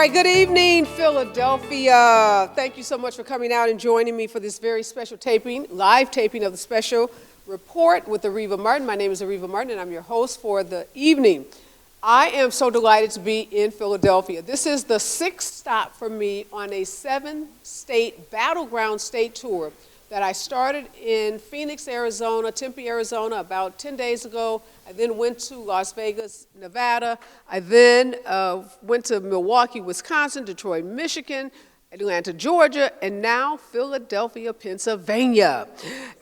right, good evening, Philadelphia. Thank you so much for coming out and joining me for this very special taping, live taping of the special report with Areva Martin. My name is Areva Martin, and I'm your host for the evening. I am so delighted to be in Philadelphia. This is the 6th stop for me on a 7-state Battleground State Tour that I started in Phoenix, Arizona, Tempe, Arizona, about 10 days ago. I then went to Las Vegas, Nevada. I then went to Milwaukee, Wisconsin, Detroit, Michigan, Atlanta, Georgia, and now Philadelphia, Pennsylvania.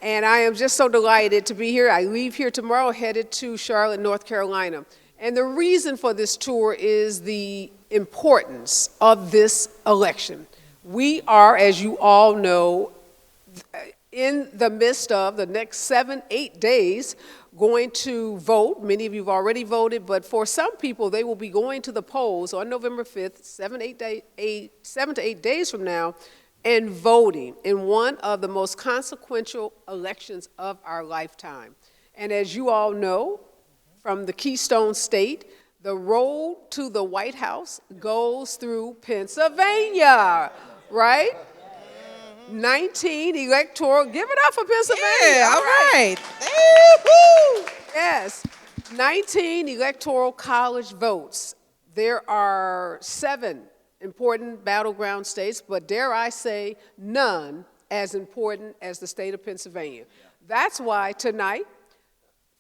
And I am just so delighted to be here. I leave here tomorrow, headed to Charlotte, North Carolina. And the reason for this tour is the importance of this election. We are, as you all know, in the midst of the next 7-8 days going to vote. Many of you have already voted, but for some people, they will be going to the polls on November 5th, 7 to 8 days from now, and voting in one of the most consequential elections of our lifetime. And as you all know, from the Keystone State, the road to the White House goes through Pennsylvania, right? 19 electoral, give it up for Pennsylvania. Yeah, all right. Yes, 19 electoral college votes. There are 7 important battleground states, but dare I say, none as important as the state of Pennsylvania. That's why tonight,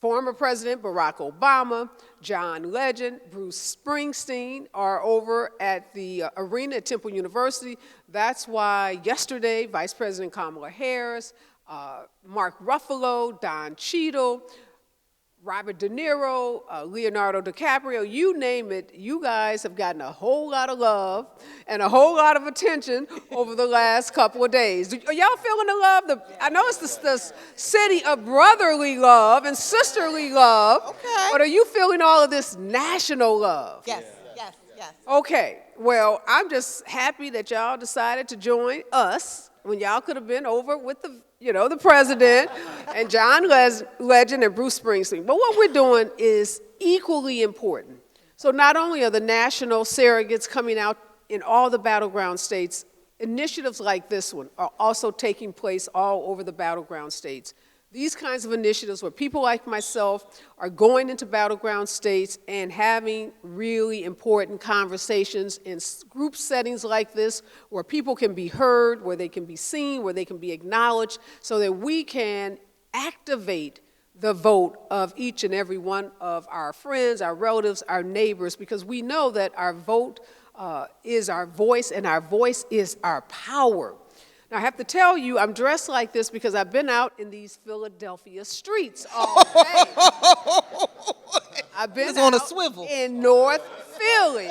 former President Barack Obama, John Legend, Bruce Springsteen are over at the arena at Temple University. That's why yesterday, Vice President Kamala Harris, Mark Ruffalo, Don Cheadle, Robert De Niro, Leonardo DiCaprio, you name it, you guys have gotten a whole lot of love and a whole lot of attention over the last couple of days. Are y'all feeling the love? I know it's the city of brotherly love and sisterly love, Okay. but are you feeling all of this national love? Yes, yes, yes. Okay, well, I'm just happy that y'all decided to join us when y'all could have been over with the president and John Legend and Bruce Springsteen. But what we're doing is equally important. So not only are the national surrogates coming out in all the battleground states, initiatives like this one are also taking place all over the battleground states. These kinds of initiatives where people like myself are going into battleground states and having really important conversations in group settings like this where people can be heard, where they can be seen, where they can be acknowledged, so that we can activate the vote of each and every one of our friends, our relatives, our neighbors, because we know that our vote is our voice and our voice is our power. Now, I have to tell you, I'm dressed like this because I've been out in these Philadelphia streets all day. I've been on a out swivel. in North Philly.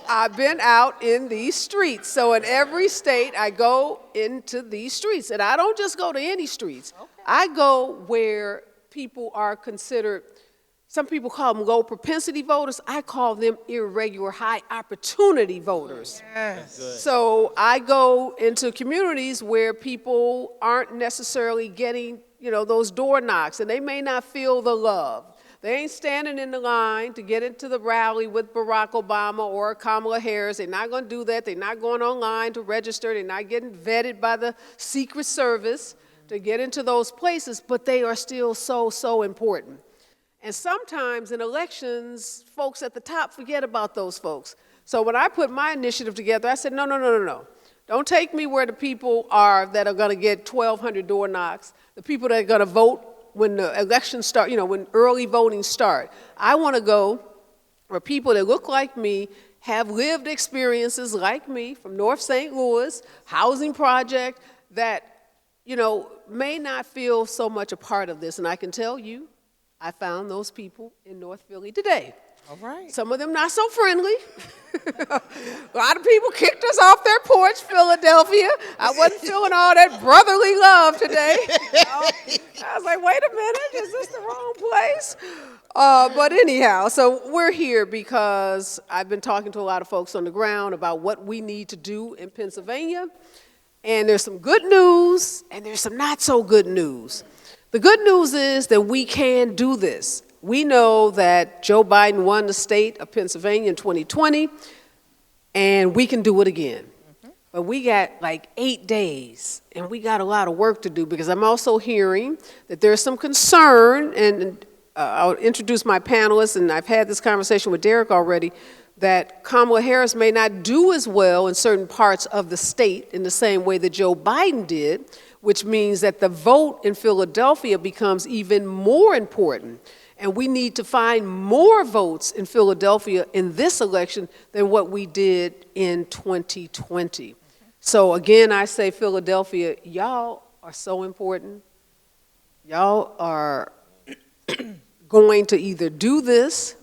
I've been out in these streets. So in every state, I go into these streets. And I don't just go to any streets. Okay. I go where people are considered, some people call them low propensity voters. I call them irregular high opportunity voters. Yes. So I go into communities where people aren't necessarily getting, those door knocks, and they may not feel the love. They ain't standing in the line to get into the rally with Barack Obama or Kamala Harris. They're not going to do that. They're not going online to register. They're not getting vetted by the Secret Service to get into those places, but they are still so important. And sometimes in elections, folks at the top forget about those folks. So when I put my initiative together, I said, no. Don't take me where the people are that are going to get 1,200 door knocks, the people that are going to vote when the elections start, when early voting start. I want to go where people that look like me, have lived experiences like me from North St. Louis, housing project, that, may not feel so much a part of this. And I can tell you, I found those people in North Philly today. All right. Some of them not so friendly. A lot of people kicked us off their porch, Philadelphia. I wasn't feeling all that brotherly love today. I was like, wait a minute, is this the wrong place? But anyhow, so we're here because I've been talking to a lot of folks on the ground about what we need to do in Pennsylvania. And there's some good news, and there's some not so good news. The good news is that we can do this. We know that Joe Biden won the state of Pennsylvania in 2020. and we can do it again. But we got like 8 days, and we got a lot of work to do, because I'm also hearing that there's some concern, and I'll introduce my panelists, and I've had this conversation with Derek already, that Kamala Harris may not do as well in certain parts of the state in the same way that Joe Biden did, which means that the vote in Philadelphia becomes even more important. And we need to find more votes in Philadelphia in this election than what we did in 2020. So again, I say, Philadelphia, y'all are so important. Y'all are going to either do this,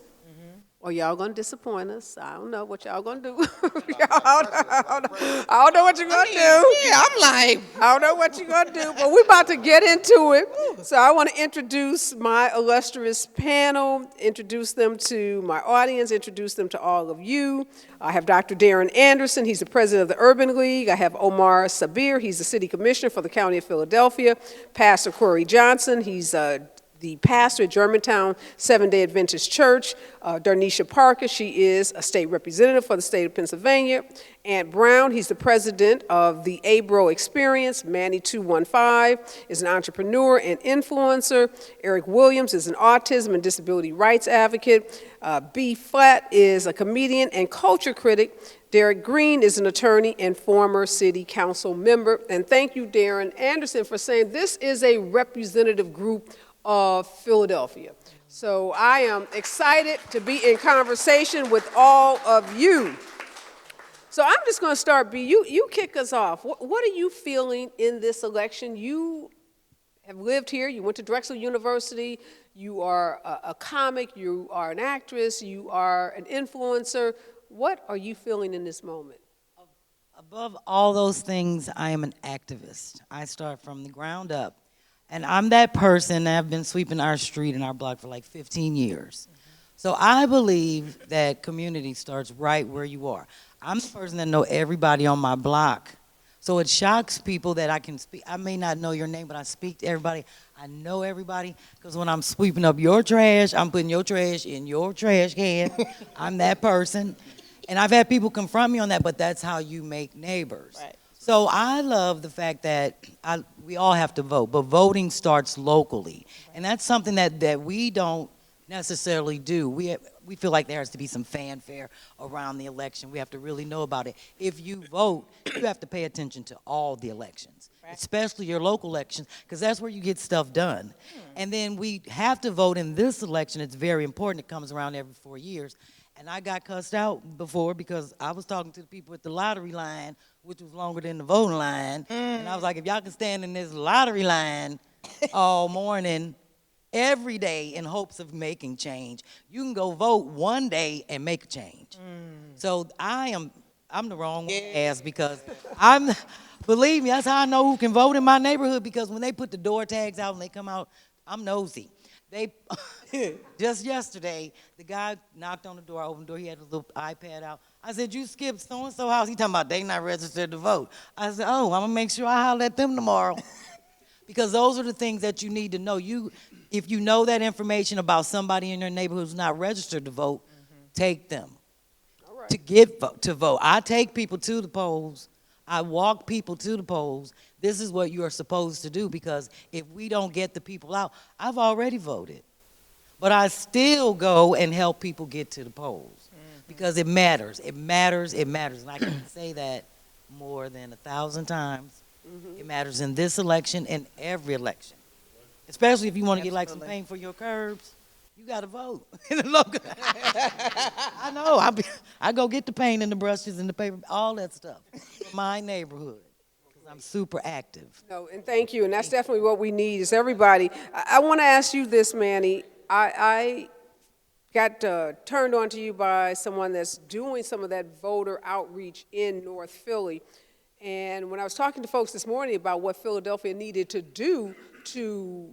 or y'all gonna disappoint us. I don't know what y'all gonna do. I don't know what you're gonna do. Yeah, I'm like, I don't know what you're gonna do, but we're about to get into it. So I want to introduce my illustrious panel, introduce them to my audience, introduce them to all of you. I have Dr. Darren Anderson, he's the president of the Urban League. I have Omar Sabir, he's the city commissioner for the county of Philadelphia. Pastor Corey Johnson, he's the pastor at Germantown Seventh-day Adventist Church. Darnisha Parker, she is a state representative for the state of Pennsylvania. Ant Brown, he's the president of the ABRO Experience. Manny 215 is an entrepreneur and influencer. Eric Williams is an autism and disability rights advocate. B. Flatt is a comedian and culture critic. Derek Green is an attorney and former city council member. And thank you, Darren Anderson, for saying this is a representative group of Philadelphia. So I am excited to be in conversation with all of you. So I'm just going to start, B. You kick us off. What are you feeling in this election? You have lived here. You went to Drexel University. You are a comic. You are an actress. You are an influencer. What are you feeling in this moment? Above all those things, I am an activist. I start from the ground up. And I'm that person that have been sweeping our street and our block for like 15 years. So I believe that community starts right where you are. I'm the person that know everybody on my block. So it shocks people that I can speak. I may not know your name, but I speak to everybody. I know everybody, because when I'm sweeping up your trash, I'm putting your trash in your trash can. I'm that person. And I've had people confront me on that, but that's how you make neighbors. right. So I love the fact that we all have to vote, but voting starts locally. And that's something that we don't necessarily do. We feel like there has to be some fanfare around the election. We have to really know about it. If you vote, you have to pay attention to all the elections, especially your local elections, because that's where you get stuff done. And then we have to vote in this election. It's very important. It comes around every 4 years. And I got cussed out before because I was talking to the people at the lottery line, which was longer than the voting line. And I was like, if y'all can stand in this lottery line all morning, every day in hopes of making change, you can go vote one day and make a change. So I'm the wrong ass, because believe me, that's how I know who can vote in my neighborhood, because when they put the door tags out and they come out, I'm nosy. Just yesterday, the guy knocked on the door, I opened the door, he had a little iPad out. I said, you skipped so-and-so house. He talking about they not registered to vote. I said, oh, I'm gonna make sure I holler at them tomorrow. Because those are the things that you need to know. If you know that information about somebody in your neighborhood who's not registered to vote, take them to vote. I take people to the polls. I walk people to the polls. This is what you are supposed to do, because if we don't get the people out, I've already voted. But I still go and help people get to the polls, because it matters. It matters. It matters. And I can say that more than 1,000 times. It matters in this election and every election, especially if you want to get like some paint for your curbs. You got to vote. I know. I go get the paint and the brushes and the paper, all that stuff for my neighborhood, because I'm super active. No, and thank you. And that's definitely what we need, is everybody. I want to ask you this, Manny. I got turned on to you by someone that's doing some of that voter outreach in North Philly. And when I was talking to folks this morning about what Philadelphia needed to do to,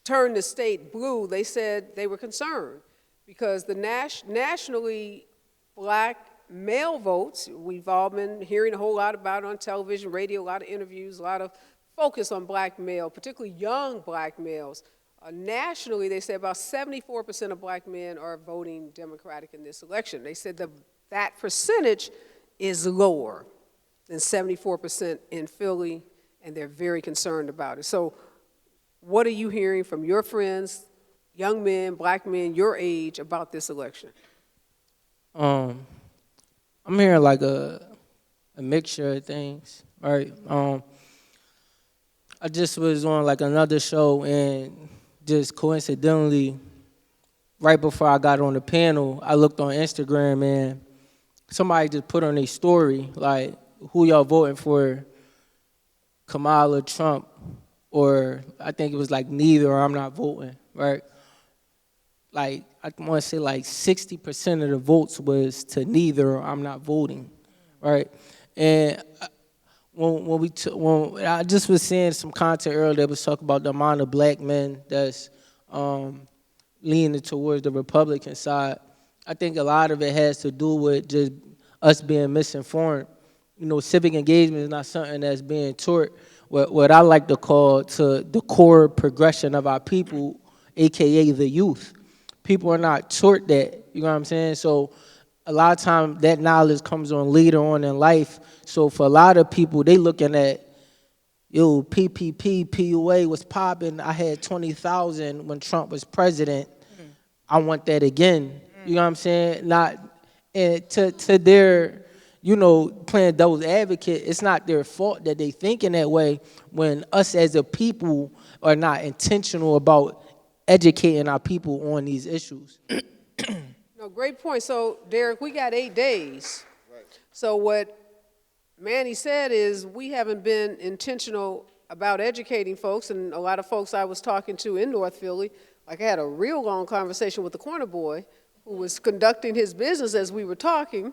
turn the state blue, they said they were concerned because the nationally black male votes, we've all been hearing a whole lot about it on television, radio, a lot of interviews, a lot of focus on black male, particularly young black males. Nationally, they say about 74% of black men are voting Democratic in this election. They said the that percentage is lower than 74% in Philly, and they're very concerned about it. So what are you hearing from your friends, young men, black men, your age, about this election? I'm hearing like a mixture of things, right? I just was on like another show, and just coincidentally, right before I got on the panel, I looked on Instagram, and somebody just put on a story like, who y'all voting for, Kamala, Trump, or I think it was like neither, or I'm not voting, right? Like, I want to say like 60% of the votes was to neither, or I'm not voting, right? And when I just was seeing some content earlier that was talking about the amount of black men that's leaning towards the Republican side, I think a lot of it has to do with just us being misinformed. You know, civic engagement is not something that's being taught. What I like to call to the core progression of our people, AKA the youth. People are not taught that, you know what I'm saying? So a lot of times that knowledge comes on later on in life. So for a lot of people, they looking at, yo, PPP, PUA was popping. I had 20,000 when Trump was president. I want that again. You know what I'm saying? Not, and to their, you know, playing devil's advocate, it's not their fault that they thinking that way when us as a people are not intentional about educating our people on these issues. No, great point. So, Derek, we got 8 days. Right. So what Manny said is we haven't been intentional about educating folks, and a lot of folks I was talking to in North Philly, like I had a real long conversation with the corner boy who was conducting his business as we were talking.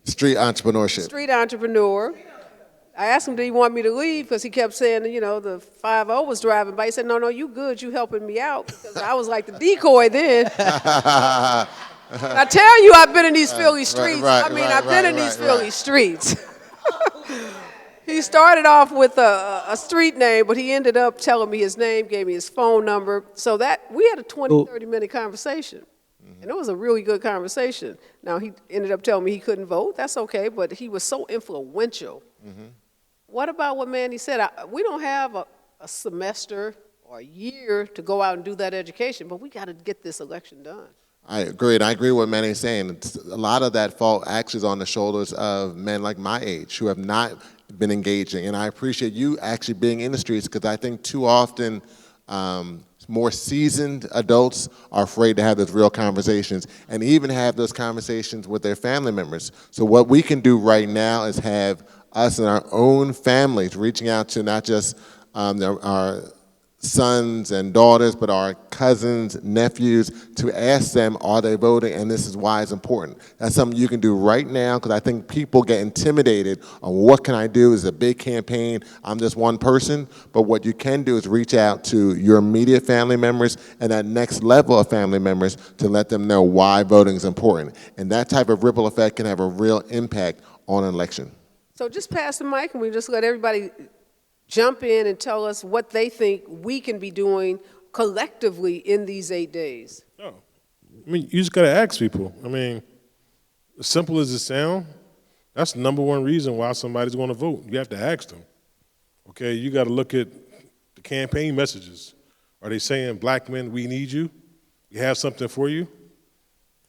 Street entrepreneurship. Street entrepreneur. I asked him, did he want me to leave? Because he kept saying, you know, the 5-0 was driving by. He said, no, you good. You helping me out. Because I was like the decoy then. I tell you, I've been in these Philly streets. I've been in these Philly streets. He started off with a street name, but he ended up telling me his name, gave me his phone number. So that we had a 20, 30-minute conversation. And it was a really good conversation. Now, he ended up telling me he couldn't vote. That's okay, but he was so influential. Mm-hmm. What about what Manny said? We don't have a semester or a year to go out and do that education, but we got to get this election done. I agree, and I agree with what Manny's saying. A lot of that fault actually is on the shoulders of men like my age who have not been engaging. And I appreciate you actually being in the streets, because I think too often more seasoned adults are afraid to have those real conversations and even have those conversations with their family members. So what we can do right now is have us and our own families reaching out to not just our sons and daughters, but our cousins, nephews, to ask them, are they voting, and this is why it's important. That's something you can do right now, because I think people get intimidated on what can I do. It's a big campaign. I'm just one person. But what you can do is reach out to your immediate family members and that next level of family members to let them know why voting is important. And that type of ripple effect can have a real impact on an election. So just pass the mic and we just let everybody jump in and tell us what they think we can be doing collectively in these 8 days. No. I mean, you just got to ask people. I mean, as simple as it sounds, that's the number one reason why somebody's going to vote. You have to ask them. Okay, you got to look at the campaign messages. Are they saying, black men, we need you? We have something for you?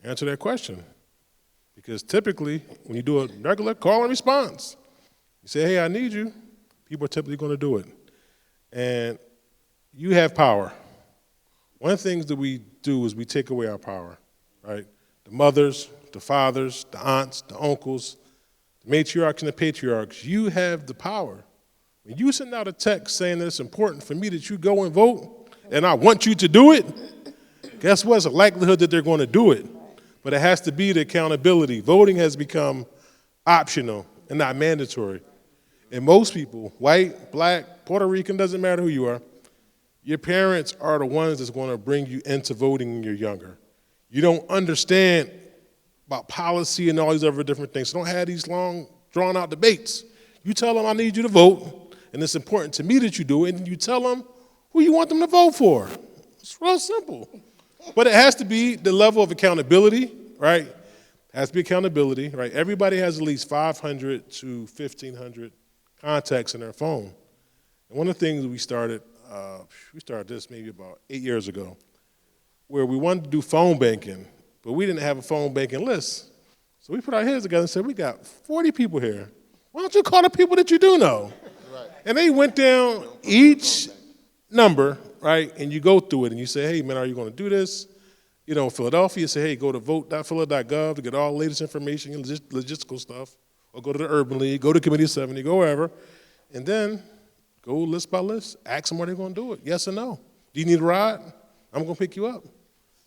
Answer that question. Because typically, when you do a regular call and response, you say, hey, I need you. People are typically going to do it. And you have power. One of the things that we do is we take away our power, right? The mothers, the fathers, the aunts, the uncles, the matriarchs and the patriarchs, you have the power. When you send out a text saying that it's important for me that you go and vote, and I want you to do it, guess what? It's a likelihood that they're going to do it. But it has to be the accountability. Voting has become optional and not mandatory. And most people, white, black, Puerto Rican, doesn't matter who you are, your parents are the ones that's going to bring you into voting when you're younger. You don't understand about policy and all these other different things. So don't have these long, drawn-out debates. You tell them, I need you to vote, and it's important to me that you do it, and you tell them who you want them to vote for. It's real simple. But it has to be the level of accountability, right? It Has to be accountability, right? Everybody has at least 500 to 1,500 contacts in their phone. And one of the things we started this maybe about 8 years ago, where we wanted to do phone banking, but we didn't have a phone banking list. So we put our heads together and said, we got 40 people here. Why don't you call the people that you do know? Right. And they went down each number, right, and you go through it, and you say, hey, man, are you going to do this? You know, Philadelphia, you say, hey, go to vote.phila.gov to get all the latest information, logistical stuff, or go to the Urban League, go to Committee 70, go wherever, and then go list by list, ask them are they going to do it, yes or no. Do you need a ride? I'm going to pick you up.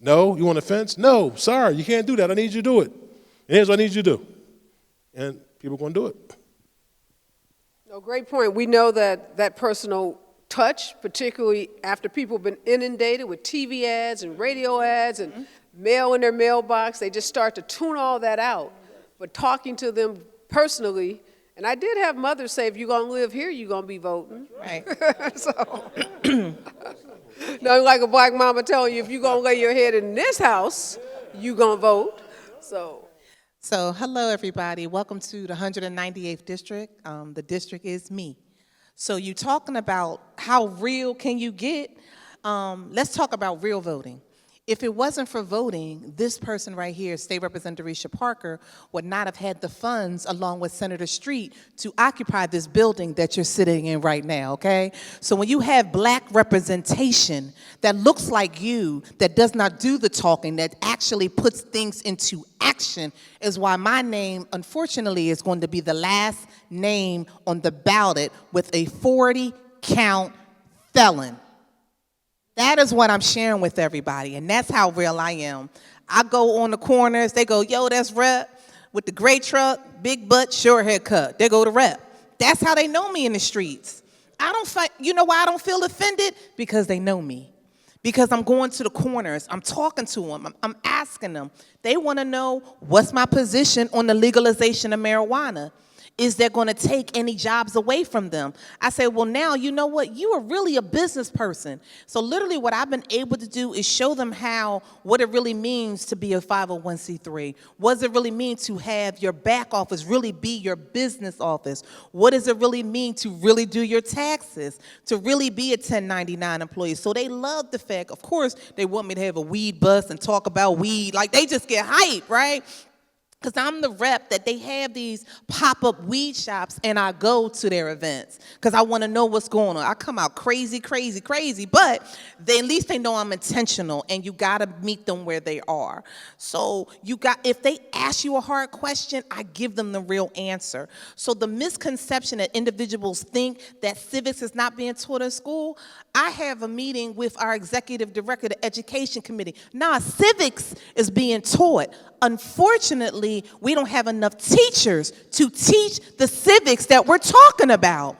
No? You want a fence? No, sorry, you can't do that. I need you to do it. And here's what I need you to do. And people are going to do it. No, great point. We know that personal touch, particularly after people have been inundated with TV ads and radio ads and mail in their mailbox, they just start to tune all that out. But talking to them personally, and I did have mothers say, if you're going to live here, you're going to be voting. Right. So, nothing like a black mama telling you, if you're going to lay your head in this house, you're going to vote. So, hello, everybody. Welcome to the 198th District. The district is me. So you're talking about how real can you get? Let's talk about real voting. If it wasn't for voting, this person right here, State Representative Risha Parker, would not have had the funds, along with Senator Street, to occupy this building that you're sitting in right now, okay? So when you have black representation that looks like you, that does not do the talking, that actually puts things into action, is why my name, unfortunately, is going to be the last name on the ballot with a 40-count felon. That is what I'm sharing with everybody, and that's how real I am. I go on the corners, they go, yo, that's Rep, with the gray truck, big butt, short haircut. They go to Rep. That's how they know me in the streets. I don't fight. You know why I don't feel offended? Because they know me. Because I'm going to the corners, I'm talking to them, I'm asking them. They want to know, what's my position on the legalization of marijuana? Is that going to take any jobs away from them? I say, well, now, you know what? You are really a business person. So literally what I've been able to do is show them what it really means to be a 501c3. What does it really mean to have your back office really be your business office? What does it really mean to really do your taxes, to really be a 1099 employee? So they love the fact, of course, they want me to have a weed bus and talk about weed. Like, they just get hyped, right? Because I'm the rep that they have these pop-up weed shops, and I go to their events because I want to know what's going on. I come out crazy, crazy, crazy, but at least they know I'm intentional, and you got to meet them where they are. So if they ask you a hard question, I give them the real answer. So the misconception that individuals think that civics is not being taught in school, I have a meeting with our executive director of the education committee. Nah, civics is being taught. Unfortunately, we don't have enough teachers to teach the civics that we're talking about.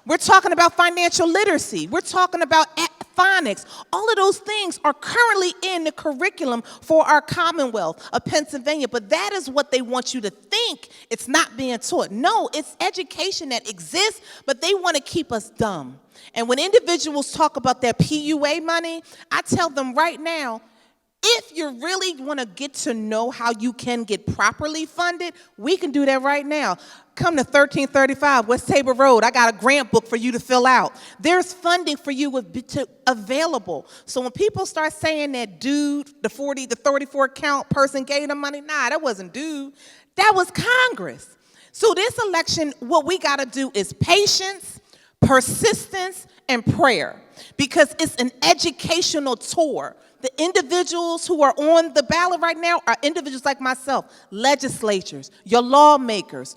We're talking about financial literacy. We're talking about phonics. All of those things are currently in the curriculum for our Commonwealth of Pennsylvania, but that is what they want you to think. It's not being taught. No, it's education that exists, but they want to keep us dumb. And when individuals talk about their PUA money, I tell them right now, if you really want to get to know how you can get properly funded, we can do that right now. Come to 1335 West Tabor Road. I got a grant book for you to fill out. There's funding for you available. So when people start saying that dude, the 34 count person gave them money, nah, that wasn't dude. That was Congress. So this election, what we got to do is patience, persistence, and prayer, because it's an educational tour. The individuals who are on the ballot right now are individuals like myself, legislatures, your lawmakers.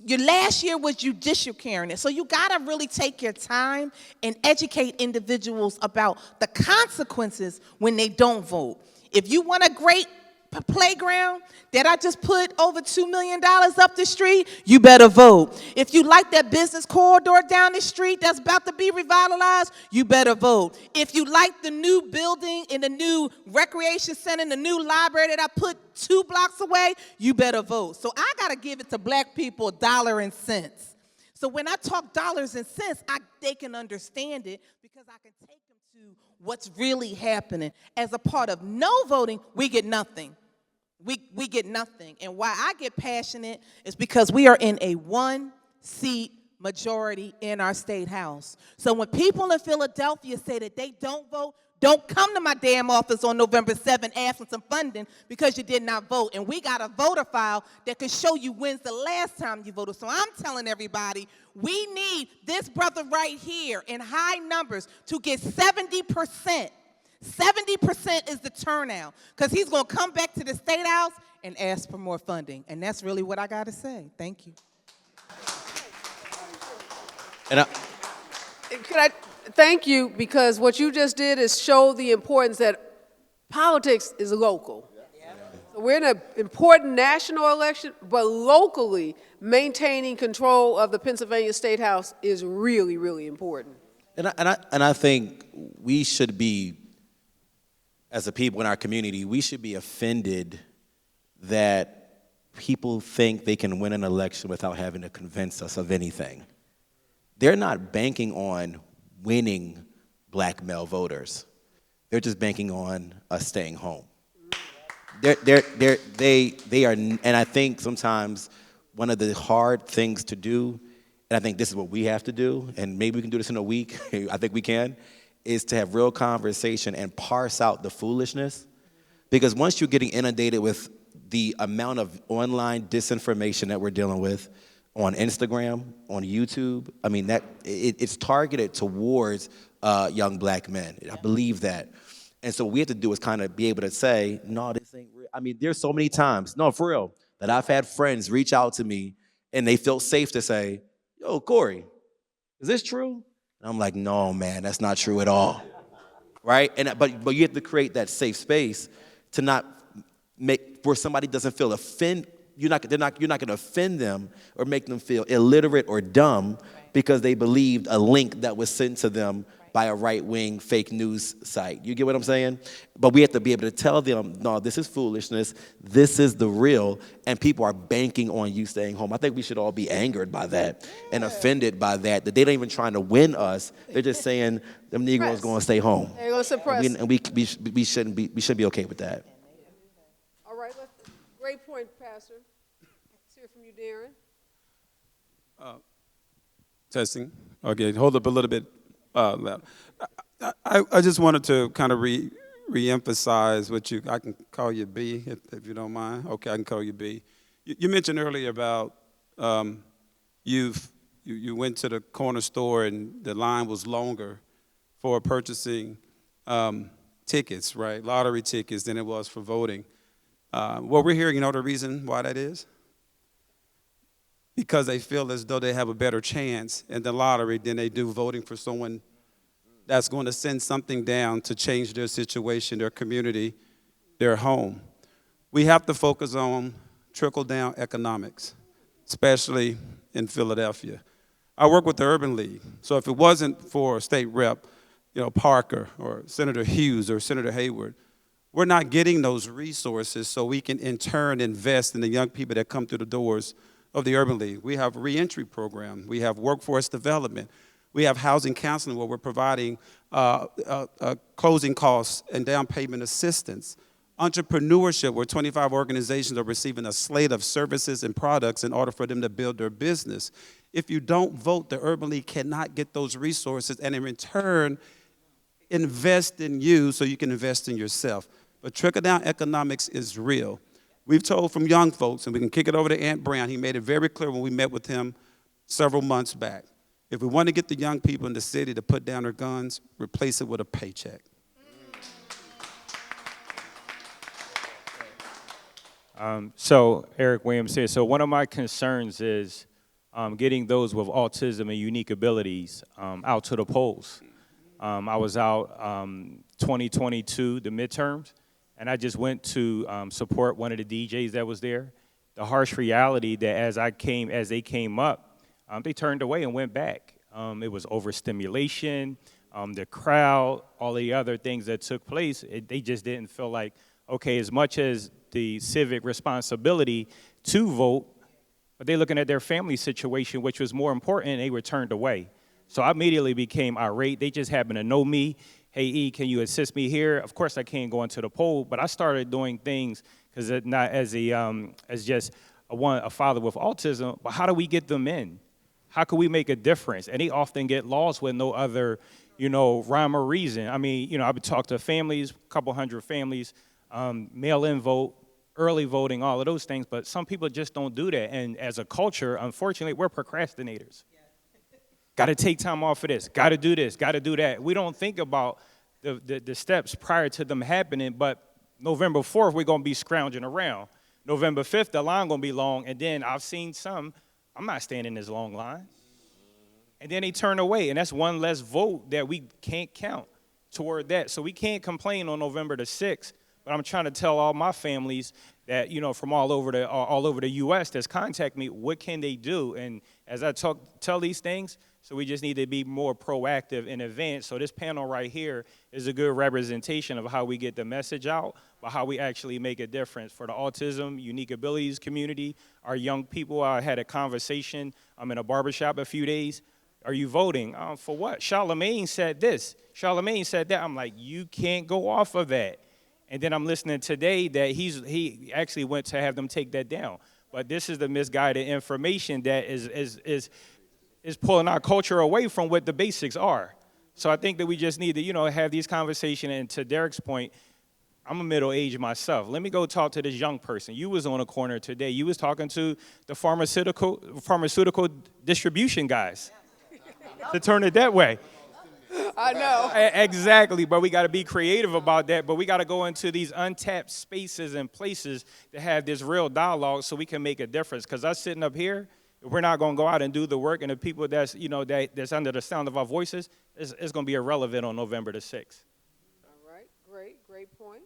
Your last year was judicial carrying. So you got to really take your time and educate individuals about the consequences when they don't vote. If you want a great playground that I just put over $2 million up the street, you better vote. If you like that business corridor down the street that's about to be revitalized, you better vote. If you like the new building in the new recreation center, the new library that I put 2 blocks away, you better vote. So I got to give it to black people dollar and cents. So when I talk dollars and cents, they can understand it because I can take them to what's really happening. As a part of no voting, we get nothing. We get nothing. And why I get passionate is because we are in a one-seat majority in our state house. So when people in Philadelphia say that they don't vote, don't come to my damn office on November 7th asking some funding because you did not vote. And we got a voter file that can show you when's the last time you voted. So I'm telling everybody, we need this brother right here in high numbers to get 70%. 70% is the turnout, because he's going to come back to the State House and ask for more funding. And that's really what I got to say. Thank you. And Could I thank you, because what you just did is show the importance that politics is local. So we're in an important national election, but locally maintaining control of the Pennsylvania State House is really, really important. And I think we should be, as a people in our community, we should be offended that people think they can win an election without having to convince us of anything. They're not banking on winning black male voters. They're just banking on us staying home. They are, and I think sometimes one of the hard things to do, and I think this is what we have to do, and maybe we can do this in a week, I think we can, is to have real conversation and parse out the foolishness. Because once you're getting inundated with the amount of online disinformation that we're dealing with on Instagram, on YouTube, I mean, it's targeted towards young black men. I believe that. And so what we have to do is kind of be able to say, no, this ain't real. I mean, there's so many times, no, for real, that I've had friends reach out to me and they felt safe to say, yo, Corey, is this true? And I'm like, no, man, that's not true at all, right? But you have to create that safe space to not make, where somebody doesn't feel offended. You're not going to offend them or make them feel illiterate or dumb because they believed a link that was sent to them by a right-wing fake news site. You get what I'm saying? But we have to be able to tell them, no, this is foolishness, this is the real, and people are banking on you staying home. I think we should all be angered by that and offended by that they're not even trying to win us. They're just saying them Negroes going to stay home. They're going to suppress. And we shouldn't be okay with that. All right, great point, Pastor. Let's hear from you, Darren. Testing. Okay, hold up a little bit. I just wanted to kind of re-emphasize what I can call you B, if you don't mind. Okay, I can call you B. You mentioned earlier about you went to the corner store and the line was longer for purchasing tickets, right? Lottery tickets than it was for voting. What we're hearing, you know the reason why that is? Because they feel as though they have a better chance in the lottery than they do voting for someone that's going to send something down to change their situation, their community, their home. We have to focus on trickle-down economics, especially in Philadelphia. I work with the Urban League, so if it wasn't for State Rep, Parker or Senator Hughes or Senator Hayward, we're not getting those resources so we can in turn invest in the young people that come through the doors of the Urban League. We have a reentry program. We have workforce development. We have housing counseling where we're providing closing costs and down payment assistance. Entrepreneurship, where 25 organizations are receiving a slate of services and products in order for them to build their business. If you don't vote, the Urban League cannot get those resources and in return, invest in you so you can invest in yourself. But trickle-down economics is real. We've told from young folks, and we can kick it over to Ant Brown. He made it very clear when we met with him several months back. If we want to get the young people in the city to put down their guns, replace it with a paycheck. So Eric Williams here. So one of my concerns is getting those with autism and unique abilities out to the polls. I was out 2022, the midterms, and I just went to support one of the DJs that was there. The harsh reality that as they came up, they turned away and went back. It was overstimulation, the crowd, all the other things that took place. They just didn't feel like, okay, as much as the civic responsibility to vote, but they're looking at their family situation, which was more important, and they were turned away. So I immediately became irate. They just happened to know me. Hey, E, can you assist me here? Of course, I can't go into the poll, but I started doing things because not as as just a father with autism, but how do we get them in? How can we make a difference? And they often get lost with no other, rhyme or reason. I mean, I've talked to families, a couple hundred families, mail-in vote, early voting, all of those things, but some people just don't do that. And as a culture, unfortunately, we're procrastinators. Got to take time off for this, got to do this, got to do that. We don't think about the steps prior to them happening, but November 4th, we're going to be scrounging around. November 5th, the line going to be long, and then I've seen some, I'm not standing in this long line. And then they turn away, and that's one less vote that we can't count toward that. So we can't complain on November the 6th, but I'm trying to tell all my families that, from all over the U.S. that's contact me, what can they do? And as I tell these things, so we just need to be more proactive in advance. So this panel right here is a good representation of how we get the message out, but how we actually make a difference for the autism, unique abilities community, our young people. I had a conversation, I'm in a barbershop a few days. Are you voting? For what? Charlemagne said this. Charlemagne said that. I'm like, you can't go off of that. And then I'm listening today that he actually went to have them take that down. But this is the misguided information that is pulling our culture away from what the basics are. So I think that we just need to, have these conversations. And to Derek's point, I'm a middle-aged myself. Let me go talk to this young person. You was on a corner today. You was talking to the pharmaceutical distribution guys. To turn it that way. I know. Exactly, but we got to be creative about that. But we got to go into these untapped spaces and places to have this real dialogue so we can make a difference. Because us sitting up here, if we're not going to go out and do the work, and the people that's, that's under the sound of our voices, it's going to be irrelevant on November the 6th. All right, great point.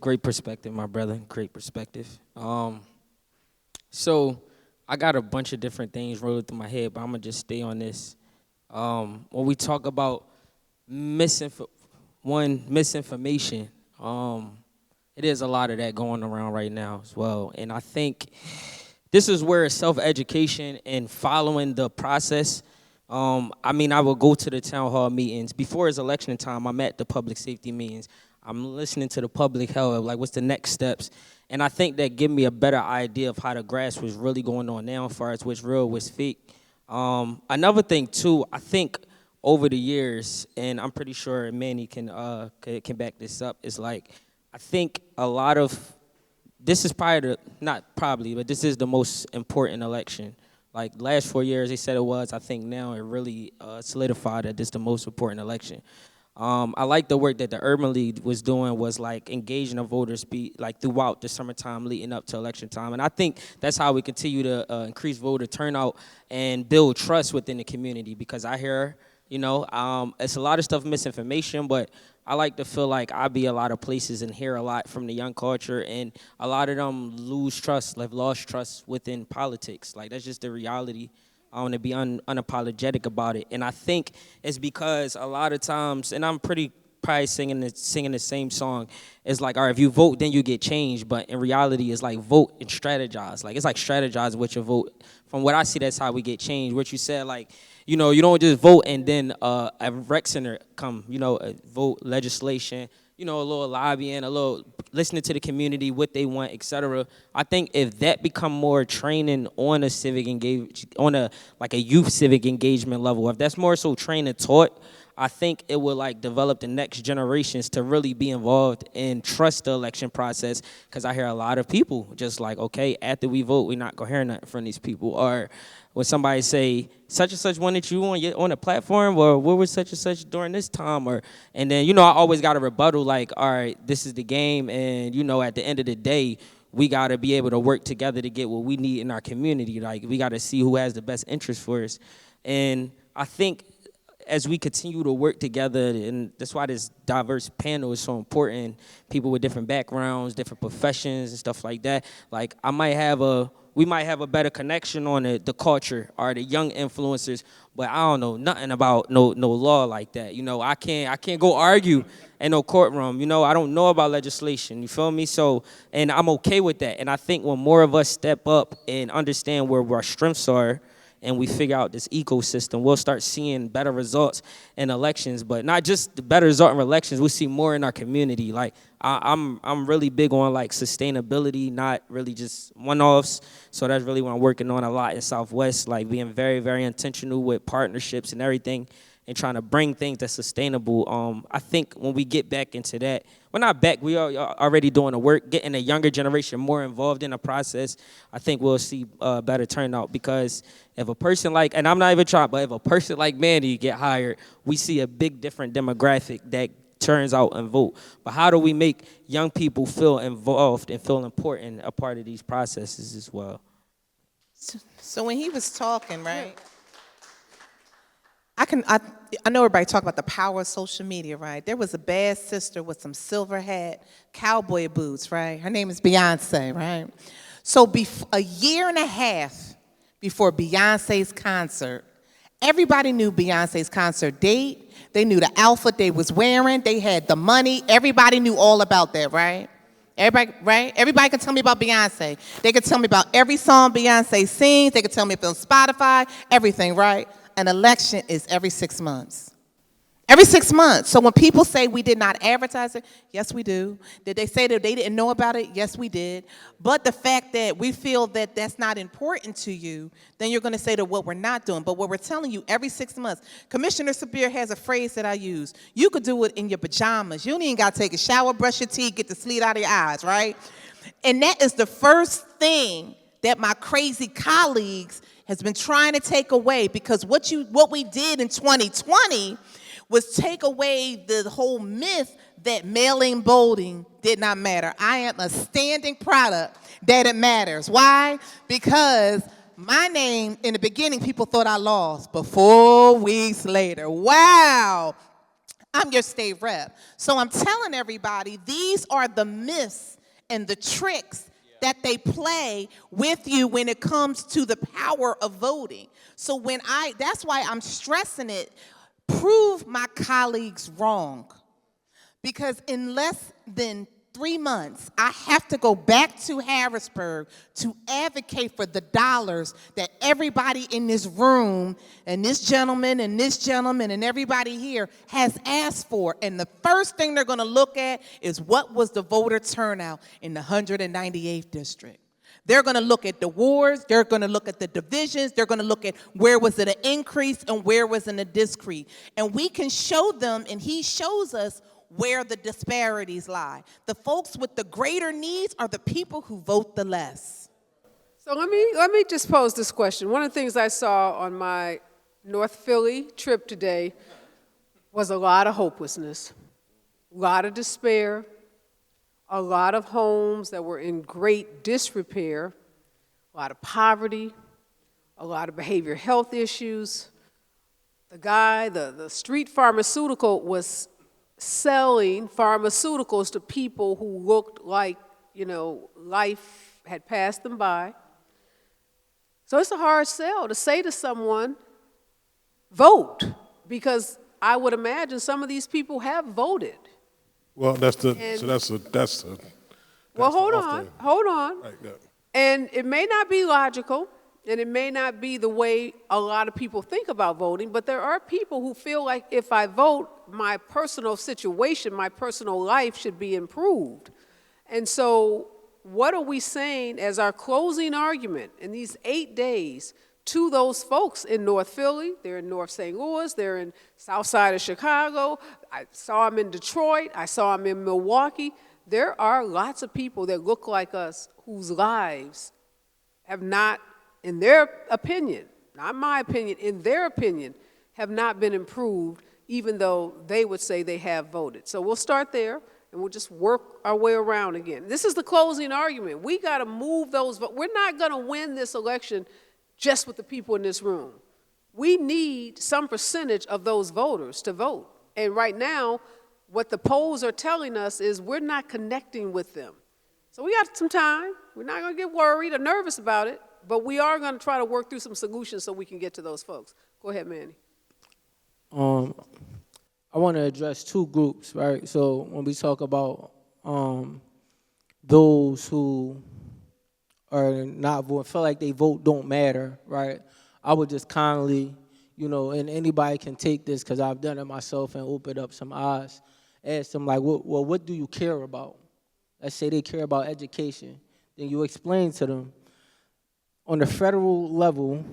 Great perspective, my brother. Great perspective. So I got a bunch of different things rolling through my head, but I'm going to just stay on this. When we talk about misinformation, it is a lot of that going around right now as well. And I think this is where self-education and following the process, I will go to the town hall meetings. Before it's election time, I'm at the public safety meetings. I'm listening to the public health, like what's the next steps. And I think that give me a better idea of how the grass was really going on now as far as what's real, what's fake. Another thing, too, I think over the years, and I'm pretty sure Manny can back this up, is like I think a lot of, this is probably, not probably, but this is the most important election. Like last 4 years, they said it was. I think now it really solidified that this is the most important election. I like the work that the Urban League was doing was like engaging the voters throughout the summertime leading up to election time. And I think that's how we continue to increase voter turnout and build trust within the community, because I hear, it's a lot of stuff misinformation, but I like to feel like I be a lot of places and hear a lot from the young culture, and a lot of them lost trust within politics. Like that's just the reality. I want to be unapologetic about it. And I think it's because a lot of times, and I'm probably singing the same song, it's like, all right, if you vote, then you get changed. But in reality, it's like vote and strategize. Like, it's like strategize with your vote. From what I see, that's how we get changed. What you said, like, you don't just vote and then a rec center come, vote legislation, a little lobbying, a little listening to the community, what they want, et cetera. I think if that become more training on a civic a youth civic engagement level, if that's more so trained and taught, I think it will develop the next generations to really be involved and trust the election process. Because I hear a lot of people just like, okay, after we vote, we're not gonna hear nothing from these people. Or when somebody say, such and such wanted you on a platform, or what was such and such during this time? And then, I always got a rebuttal like, all right, this is the game. And, at the end of the day, we got to be able to work together to get what we need in our community. Like, we got to see who has the best interest for us. And I think as we continue to work together, and that's why this diverse panel is so important, people with different backgrounds, different professions and stuff like that. Like, we might have a better connection on the culture or the young influencers, but I don't know nothing about no law like that. I can't go argue in no courtroom. I don't know about legislation. You feel me? So, and I'm okay with that. And I think when more of us step up and understand where our strengths are, and we figure out this ecosystem, we'll start seeing better results in elections. But not just the better result in elections, we'll see more in our community. Like I'm really big on like sustainability, not really just one-offs. So that's really what I'm working on a lot in Southwest, like being very, very intentional with partnerships and everything, and trying to bring things that's sustainable. I think when we get back into that, we're not back, we are already doing the work, getting the younger generation more involved in the process. I think we'll see better turnout, because if a person like, and I'm not even trying, but if a person like Manny get hired, we see a big different demographic that turns out and vote. But how do we make young people feel involved and feel important, a part of these processes as well? So when he was talking, right, I know everybody talk about the power of social media, right? There was a bad sister with some silver hat, cowboy boots, right? Her name is Beyonce, right? So a year and a half before Beyonce's concert, everybody knew Beyonce's concert date. They knew the outfit they was wearing. They had the money. Everybody knew all about that, right? Everybody, right? Everybody could tell me about Beyonce. They could tell me about every song Beyonce sings. They could tell me if it's on Spotify, everything, right? An election is every 6 months. Every 6 months. So when people say we did not advertise it, yes, we do. Did they say that they didn't know about it? Yes, we did. But the fact that we feel that that's not important to you, then you're going to say that what we're not doing. But what we're telling you every 6 months, Commissioner Sabir has a phrase that I use. You could do it in your pajamas. You don't even got to take a shower, brush your teeth, get the sleep out of your eyes, right? And that is the first thing that my crazy colleagues has been trying to take away, because what we did in 2020 was take away the whole myth that mail-in voting did not matter. I am a standing product that it matters. Why? Because my name, in the beginning, people thought I lost, but 4 weeks later, wow, I'm your state rep. So I'm telling everybody, these are the myths and the tricks that they play with you when it comes to the power of voting. So that's why I'm stressing it, prove my colleagues wrong. Because in less than 3 months, I have to go back to Harrisburg to advocate for the dollars that everybody in this room, and this gentleman, and everybody here has asked for. And the first thing they're gonna look at is what was the voter turnout in the 198th district. They're gonna look at the wards, they're gonna look at the divisions, they're gonna look at where was it an increase and where was it a decrease. And we can show them, and he shows us where the disparities lie. The folks with the greater needs are the people who vote the less. So let me just pose this question. One of the things I saw on my North Philly trip today was a lot of hopelessness, a lot of despair, a lot of homes that were in great disrepair, a lot of poverty, a lot of behavioral health issues. The guy, the street pharmaceutical was selling pharmaceuticals to people who looked like, life had passed them by. So it's a hard sell to say to someone, vote, because I would imagine some of these people have voted. Well, hold on. Right, yeah. And it may not be logical, and it may not be the way a lot of people think about voting, but there are people who feel like if I vote, my personal situation, my personal life should be improved. And so what are we saying as our closing argument in these 8 days to those folks in North Philly? They're in North St. Louis, they're in South Side of Chicago, I saw them in Detroit, I saw them in Milwaukee. There are lots of people that look like us whose lives have not, in their opinion, not my opinion, in their opinion, have not been improved, even though they would say they have voted. So we'll start there, and we'll just work our way around again. This is the closing argument. We got to move those votes. We're not going to win this election just with the people in this room. We need some percentage of those voters to vote. And right now, what the polls are telling us is we're not connecting with them. So we got some time. We're not going to get worried or nervous about it, but we are going to try to work through some solutions so we can get to those folks. Go ahead, Manny. I want to address two groups, right? So when we talk about those who are not voting, feel like they vote don't matter, right? I would just kindly, and anybody can take this because I've done it myself and opened up some eyes. Ask them, like, well, what do you care about? Let's say they care about education. Then you explain to them, on the federal level,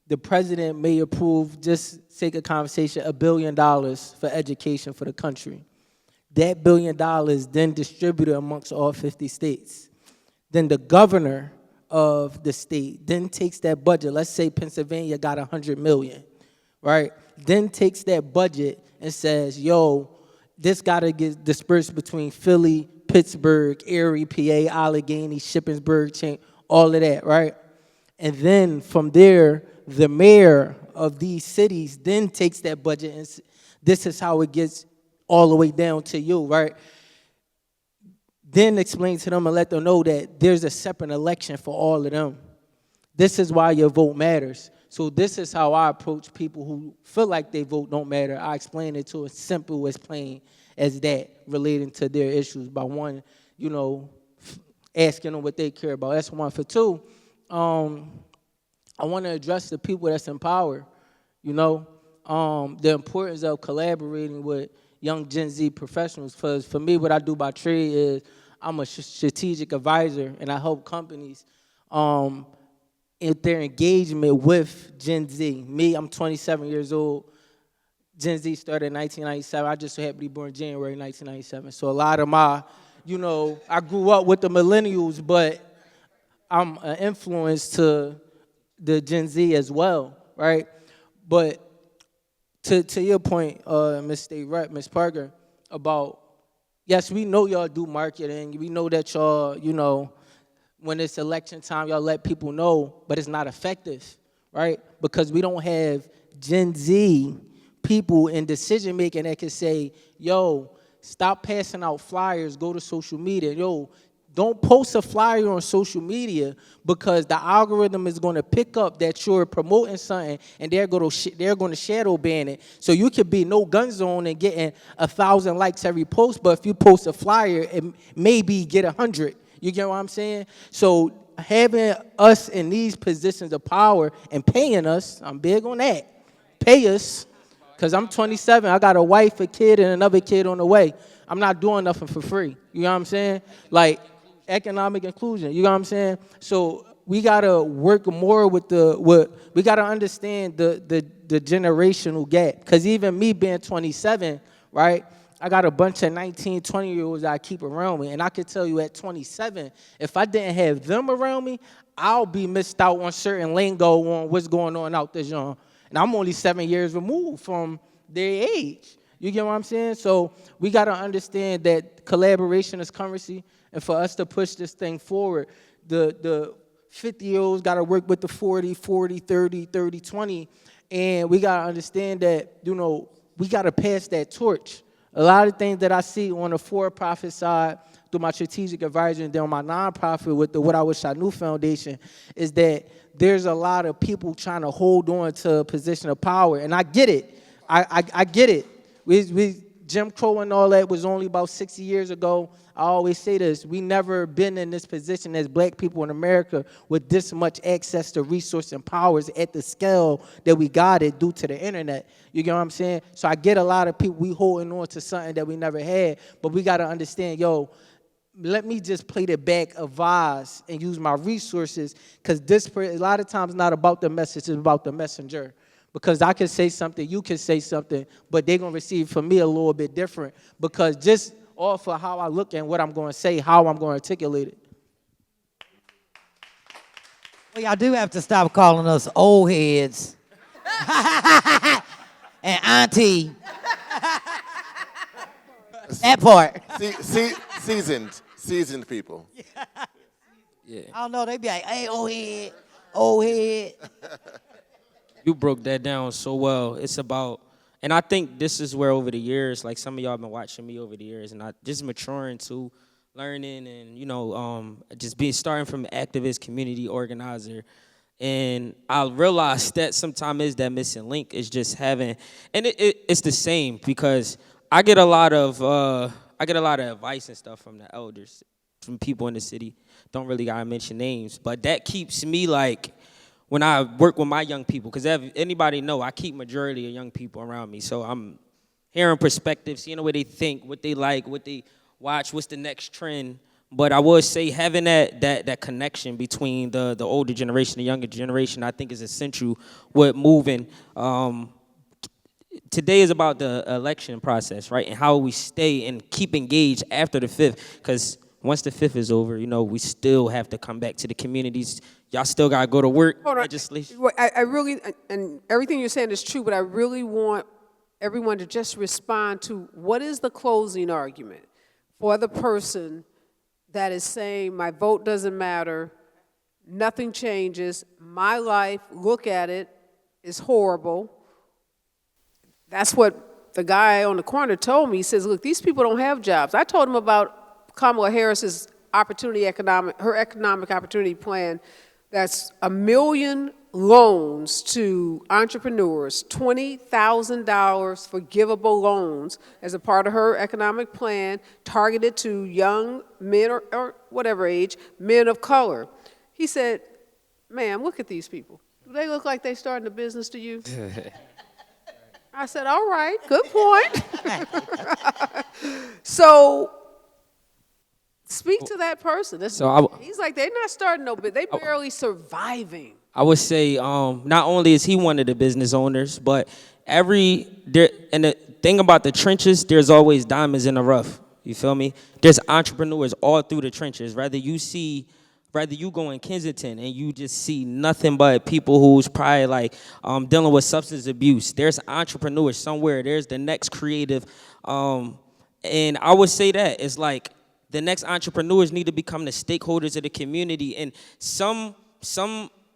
the president may approve, just sake of conversation, $1 billion for education for the country. That $1 billion then distributed amongst all 50 states. Then the governor of the state then takes that budget. Let's say Pennsylvania got $100 million, right? Then takes that budget and says, yo, this got to get dispersed between Philly, Pittsburgh, Erie, PA, Allegheny, Shippensburg, all of that, right? And then from there, the mayor of these cities then takes that budget and this is how it gets all the way down to you, right? Then explain to them and let them know that there's a separate election for all of them. This is why your vote matters. So this is how I approach people who feel like their vote don't matter. I explain it to as simple as plain as that, relating to their issues. By one, asking them what they care about. That's one. For two, I want to address the people that's in power, the importance of collaborating with young Gen Z professionals. For me, what I do by trade is I'm a strategic advisor, and I help companies in their engagement with Gen Z. Me, I'm 27 years old. Gen Z started in 1997. I just so happened to be born January 1997. So a lot of my, I grew up with the millennials, but I'm an influence to the Gen Z as well, right? But to your point, Ms. State Rep, Ms. Parker, about, yes, we know y'all do marketing. We know that y'all, when it's election time, y'all let people know, but it's not effective, right? Because we don't have Gen Z people in decision-making that can say, yo, stop passing out flyers, go to social media. Yo, don't post a flyer on social media because the algorithm is going to pick up that you're promoting something and they're going to shadow ban it. So you could be no gun zone and getting 1,000 likes every post, but if you post a flyer, it maybe get 100. You get what I'm saying? So having us in these positions of power and paying us, I'm big on that. Pay us, because I'm 27. I got a wife, a kid, and another kid on the way. I'm not doing nothing for free. You know what I'm saying? Like, economic inclusion, you know what I'm saying? So we gotta work more with we gotta understand the generational gap. Because even me being 27, right, I got a bunch of 19, 20-year-olds I keep around me. And I could tell you at 27, if I didn't have them around me, I'll be missed out on certain lingo on what's going on out there, John. And I'm only 7 years removed from their age. You get what I'm saying? So we got to understand that collaboration is currency. And for us to push this thing forward, the 50-year-olds got to work with the 40, 30, 20. And we got to understand that, we got to pass that torch. A lot of things that I see on the for-profit side through my strategic advisor and then on my nonprofit with the What I Wish I Knew Foundation is that there's a lot of people trying to hold on to a position of power. And I get it. I get it. We Jim Crow and all that was only about 60 years ago. I always say this, we never been in this position as black people in America with this much access to resources and powers at the scale that we got it due to the internet. You get what I'm saying? So I get a lot of people, we holding on to something that we never had, but we got to understand, let me just play the back of vase and use my resources, because a lot of times not about the message, it's about the messenger. Because I can say something, you can say something, but they're going to receive from me a little bit different. Because just off of how I look and what I'm going to say, how I'm going to articulate it. Well, y'all do have to stop calling us old heads and auntie. That part. Seasoned people. Yeah. I don't know, they be like, hey, old head. You broke that down so well. It's about, and I think this is where over the years, like some of y'all been watching me over the years, and I just maturing too, learning, and just starting from activist, community organizer, and I realized that sometimes is that missing link is just having, and it's the same because I get a lot of advice and stuff from the elders, from people in the city. Don't really gotta mention names, but that keeps me like, when I work with my young people, because anybody know, I keep majority of young people around me, so I'm hearing perspectives, seeing the way they think, what they like, what they watch, what's the next trend. But I would say having that connection between the older generation, the younger generation, I think is essential with moving. Today is about the election process, right, and how we stay and keep engaged after the 5th, because once the 5th is over, we still have to come back to the communities. Y'all still got to go to work, Hold on. legislation. I really, and everything you're saying is true, but I really want everyone to just respond to what is the closing argument for the person that is saying my vote doesn't matter, nothing changes, my life, look at it, is horrible. That's what the guy on the corner told me. He says, look, these people don't have jobs. I told him about Kamala Harris's her economic opportunity plan. That's 1 million loans to entrepreneurs, $20,000 forgivable loans as a part of her economic plan, targeted to young men or whatever age, men of color. He said, ma'am, look at these people. Do they look like they starting a business to you? I said, all right, good point. So speak to that person. He's like, they're not starting no business. They barely surviving. I would say not only is he one of the business owners, but and the thing about the trenches, there's always diamonds in the rough. You feel me? There's entrepreneurs all through the trenches. Rather you go in Kensington and you just see nothing but people who's probably like dealing with substance abuse. There's entrepreneurs somewhere. There's the next creative. And I would say that it's like the next entrepreneurs need to become the stakeholders of the community. And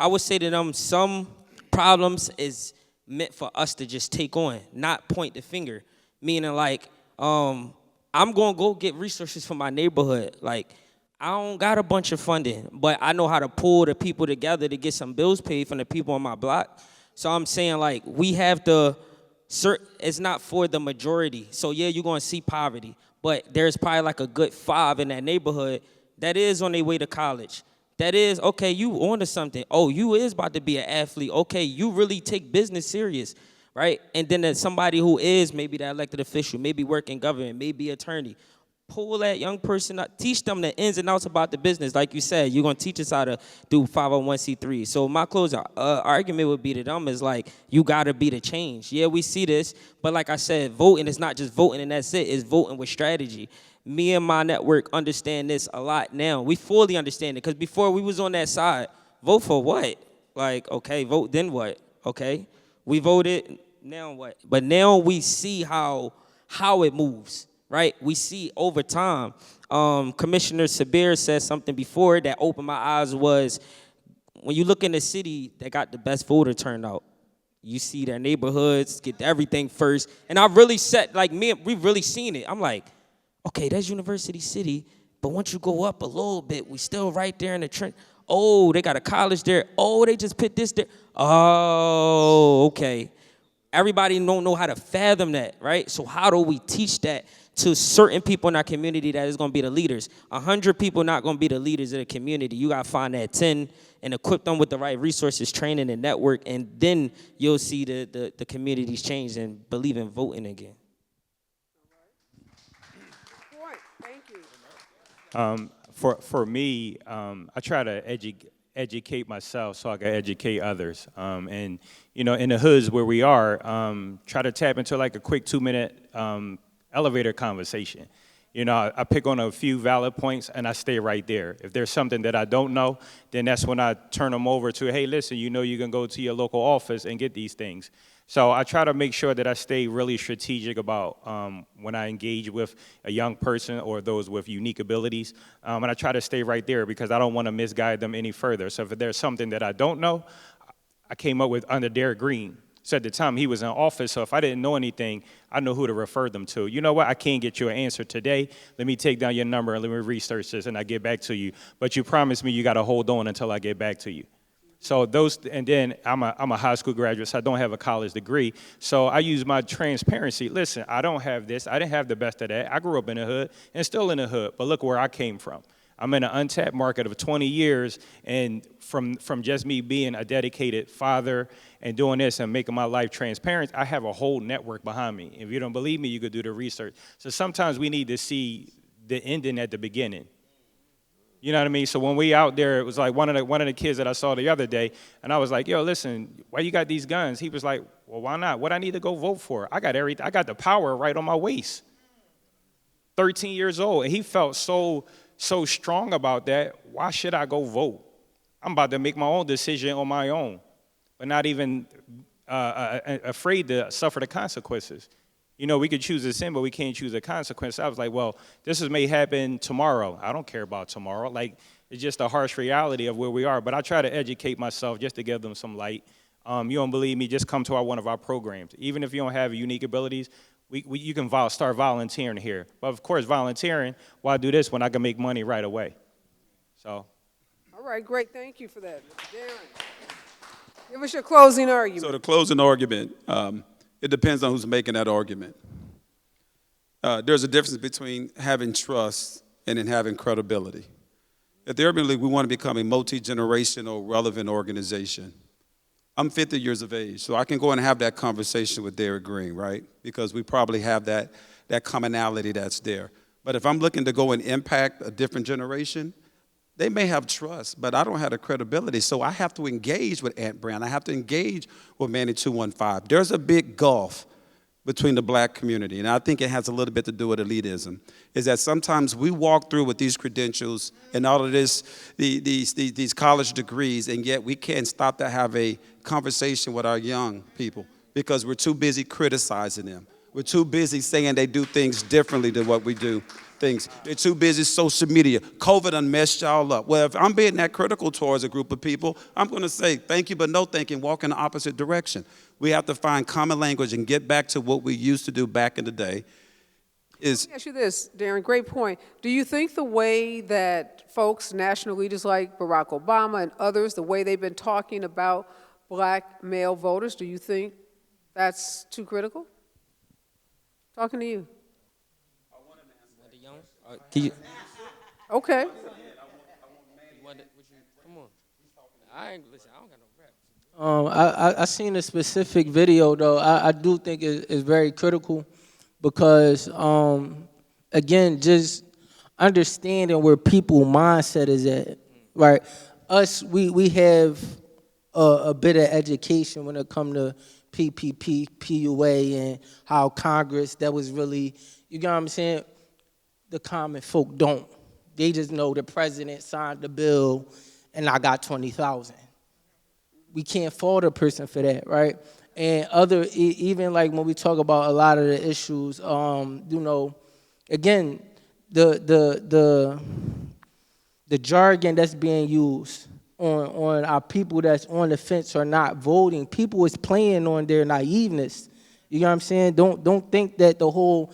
I would say to them, some problems is meant for us to just take on, not point the finger. Meaning like, I'm going to go get resources for my neighborhood. Like, I don't got a bunch of funding, but I know how to pull the people together to get some bills paid from the people on my block. So I'm saying, like, we have to, it's not for the majority. So, yeah, you're going to see poverty, but there's probably like a good 5 in that neighborhood that is on their way to college. That is, okay, you on to something. Oh, you is about to be an athlete. Okay, you really take business serious, right? And then there's somebody who is maybe that elected official, maybe work in government, maybe attorney. Pull that young person up, teach them the ins and outs about the business. Like you said, you're going to teach us how to do 501c3. So my closing argument would be to them is like, you got to be the change. Yeah, we see this, but like I said, voting is not just voting and that's it. It's voting with strategy. Me and my network understand this a lot now. We fully understand it because before we was on that side, vote for what? Like, okay, vote, then what? Okay, we voted, now what? But now we see how it moves. Right, we see over time. Commissioner Sabir said something before that opened my eyes was when you look in the city that got the best voter turnout, you see their neighborhoods get everything first. And I really said, like me, we've really seen it. I'm like, okay, that's University City, but once you go up a little bit, we still right there in the trend. Oh, they got a college there. Oh, they just put this there. Oh, okay. Everybody don't know how to fathom that, right? So how do we teach that to certain people in our community that is going to be the leaders? 100 people not going to be the leaders of the community. You got to find that 10 and equip them with the right resources, training, and network, and then you'll see the communities change and believe in voting again. Thank you. For me, I try to educate myself so I can educate others. And, in the hoods where we are, try to tap into like a quick 2-minute elevator conversation. I pick on a few valid points and I stay right there. If there's something that I don't know, then that's when I turn them over to, hey, listen, you can go to your local office and get these things. So I try to make sure that I stay really strategic about when I engage with a young person or those with unique abilities. And I try to stay right there because I don't want to misguide them any further. So if there's something that I don't know, I came up with under Derek Green. So at the time he was in office, so if I didn't know anything, I know who to refer them to. You know what, I can't get you an answer today. Let me take down your number and let me research this and I get back to you. But you promised me you got to hold on until I get back to you. So and then I'm a high school graduate, so I don't have a college degree. So I use my transparency. Listen, I don't have this. I didn't have the best of that. I grew up in the hood and still in the hood, but look where I came from. I'm in an untapped market of 20 years, and from just me being a dedicated father and doing this and making my life transparent, I have a whole network behind me. If you don't believe me, you could do the research. So sometimes we need to see the ending at the beginning. You know what I mean? So when we out there, it was like one of the kids that I saw the other day, and I was like, yo, listen, why you got these guns? He was like, well, why not? What I need to go vote for? I got everything. I got the power right on my waist. 13 years old, and he felt so strong about that. Why should I go vote? I'm about to make my own decision on my own, but not even afraid to suffer the consequences. You know, we could choose a sin, but we can't choose a consequence. I was like, well, may happen tomorrow. I don't care about tomorrow. Like, it's just a harsh reality of where we are. But I try to educate myself just to give them some light. You don't believe me, just come to one of our programs. Even if you don't have unique abilities, you can start volunteering here. But of course, volunteering, why do this when I can make money right away? So. All right, great. Thank you for that, Mr. Darren. Give us your closing argument. So the closing argument, it depends on who's making that argument. There's a difference between having trust and then having credibility. At the Urban League, we want to become a multi-generational, relevant organization. I'm 50 years of age, so I can go and have that conversation with Derek Green, right? Because we probably have that commonality that's there. But if I'm looking to go and impact a different generation, they may have trust, but I don't have the credibility. So I have to engage with Ant Brown. I have to engage with Manny 215. There's a big gulf between the black community, and I think it has a little bit to do with elitism, is that sometimes we walk through with these credentials and all of this, these college degrees, and yet we can't stop to have a conversation with our young people because we're too busy criticizing them. We're too busy saying they do things differently than what we do things. They're too busy social media. COVID done messed y'all up. Well, if I'm being that critical towards a group of people, I'm going to say thank you, but no thank you, and walk in the opposite direction. We have to find common language and get back to what we used to do back in the day. Let me ask you this, Darren, great point. Do you think the way that folks, national leaders like Barack Obama and others, the way they've been talking about black male voters, do you think that's too critical? Talking to you. Okay. Come on. I don't got no rap. I seen a specific video though. I do think it's very critical because again, just understanding where people's mindset is at, right? Us, we have a bit of education when it comes to PPP, PUA, and how Congress, that was really, you know what I'm saying? The common folk don't. They just know the president signed the bill and I got 20,000. We can't fault a person for that, right? And even like when we talk about a lot of the issues, you know, again, the jargon that's being used on our people that's on the fence or not voting, people is playing on their naiveness. You know what I'm saying? Don't think that the whole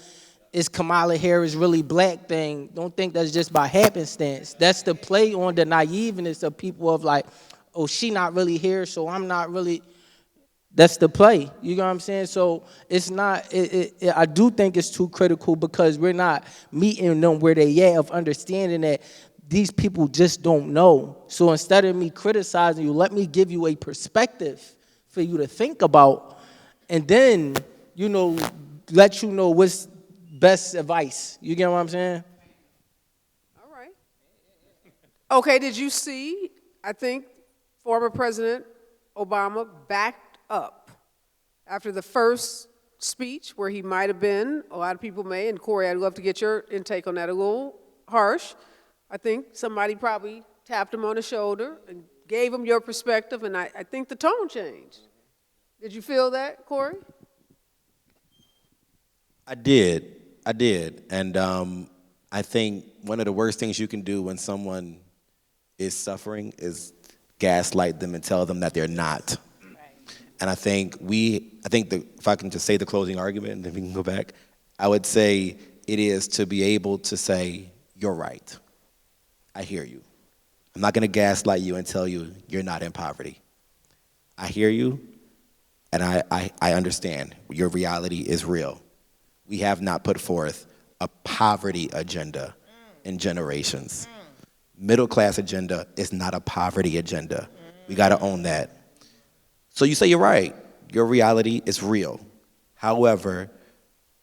is Kamala Harris really black thing. Don't think that's just by happenstance. That's the play on the naiveness of people of like, oh, she not really here, so I'm not really. That's the play. You know what I'm saying? So it's not, I do think it's too critical because we're not meeting them where they at of understanding that these people just don't know. So instead of me criticizing you, let me give you a perspective for you to think about and then, you know, let you know what's best advice. You get what I'm saying? All right. Okay, did you see, I think former President Obama backed up after the first speech where he might have been, a lot of people may, and Corey, I'd love to get your intake on that, a little harsh. I think somebody probably tapped him on the shoulder and gave him your perspective, and I think the tone changed. Did you feel that, Corey? I did. And I think one of the worst things you can do when someone is suffering is gaslight them and tell them that they're not. Right. And I think if I can just say the closing argument and then we can go back, I would say it is to be able to say, you're right. I hear you. I'm not going to gaslight you and tell you you're not in poverty. I hear you, and I understand your reality is real. We have not put forth a poverty agenda in generations. Middle class agenda is not a poverty agenda. We got to own that. So you say you're right. Your reality is real. However,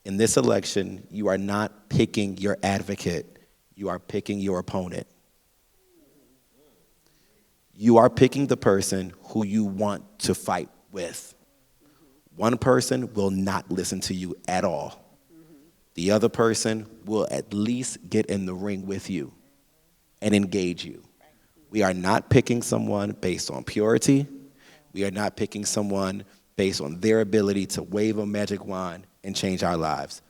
in this election, you are not picking your advocate. You are picking your opponent. You are picking the person who you want to fight with. One person will not listen to you at all. The other person will at least get in the ring with you and engage you. We are not picking someone based on purity. We are not picking someone based on their ability to wave a magic wand and change our lives.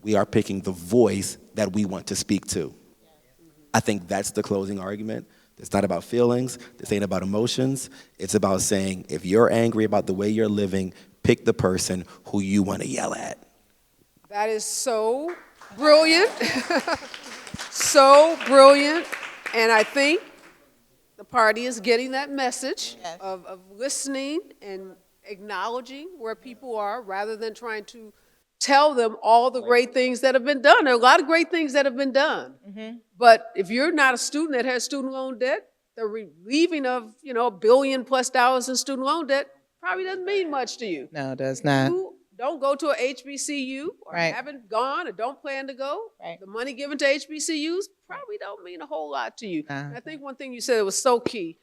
We are picking the voice that we want to speak to. I think that's the closing argument. It's not about feelings. This ain't about emotions. It's about saying, if you're angry about the way you're living, pick the person who you want to yell at. That is so brilliant. So brilliant. And I think the party is getting that message of listening and acknowledging where people are rather than trying to tell them all the great things that have been done. There are a lot of great things that have been done. But if you're not a student that has student loan debt, the relieving of, $1 billion+ in student loan debt probably doesn't mean much to you. No, it does not. You don't go to a HBCU or Right. haven't gone or don't plan to go. Right. The money given to HBCUs probably don't mean a whole lot to you. Nah. And I think one thing you said was so key.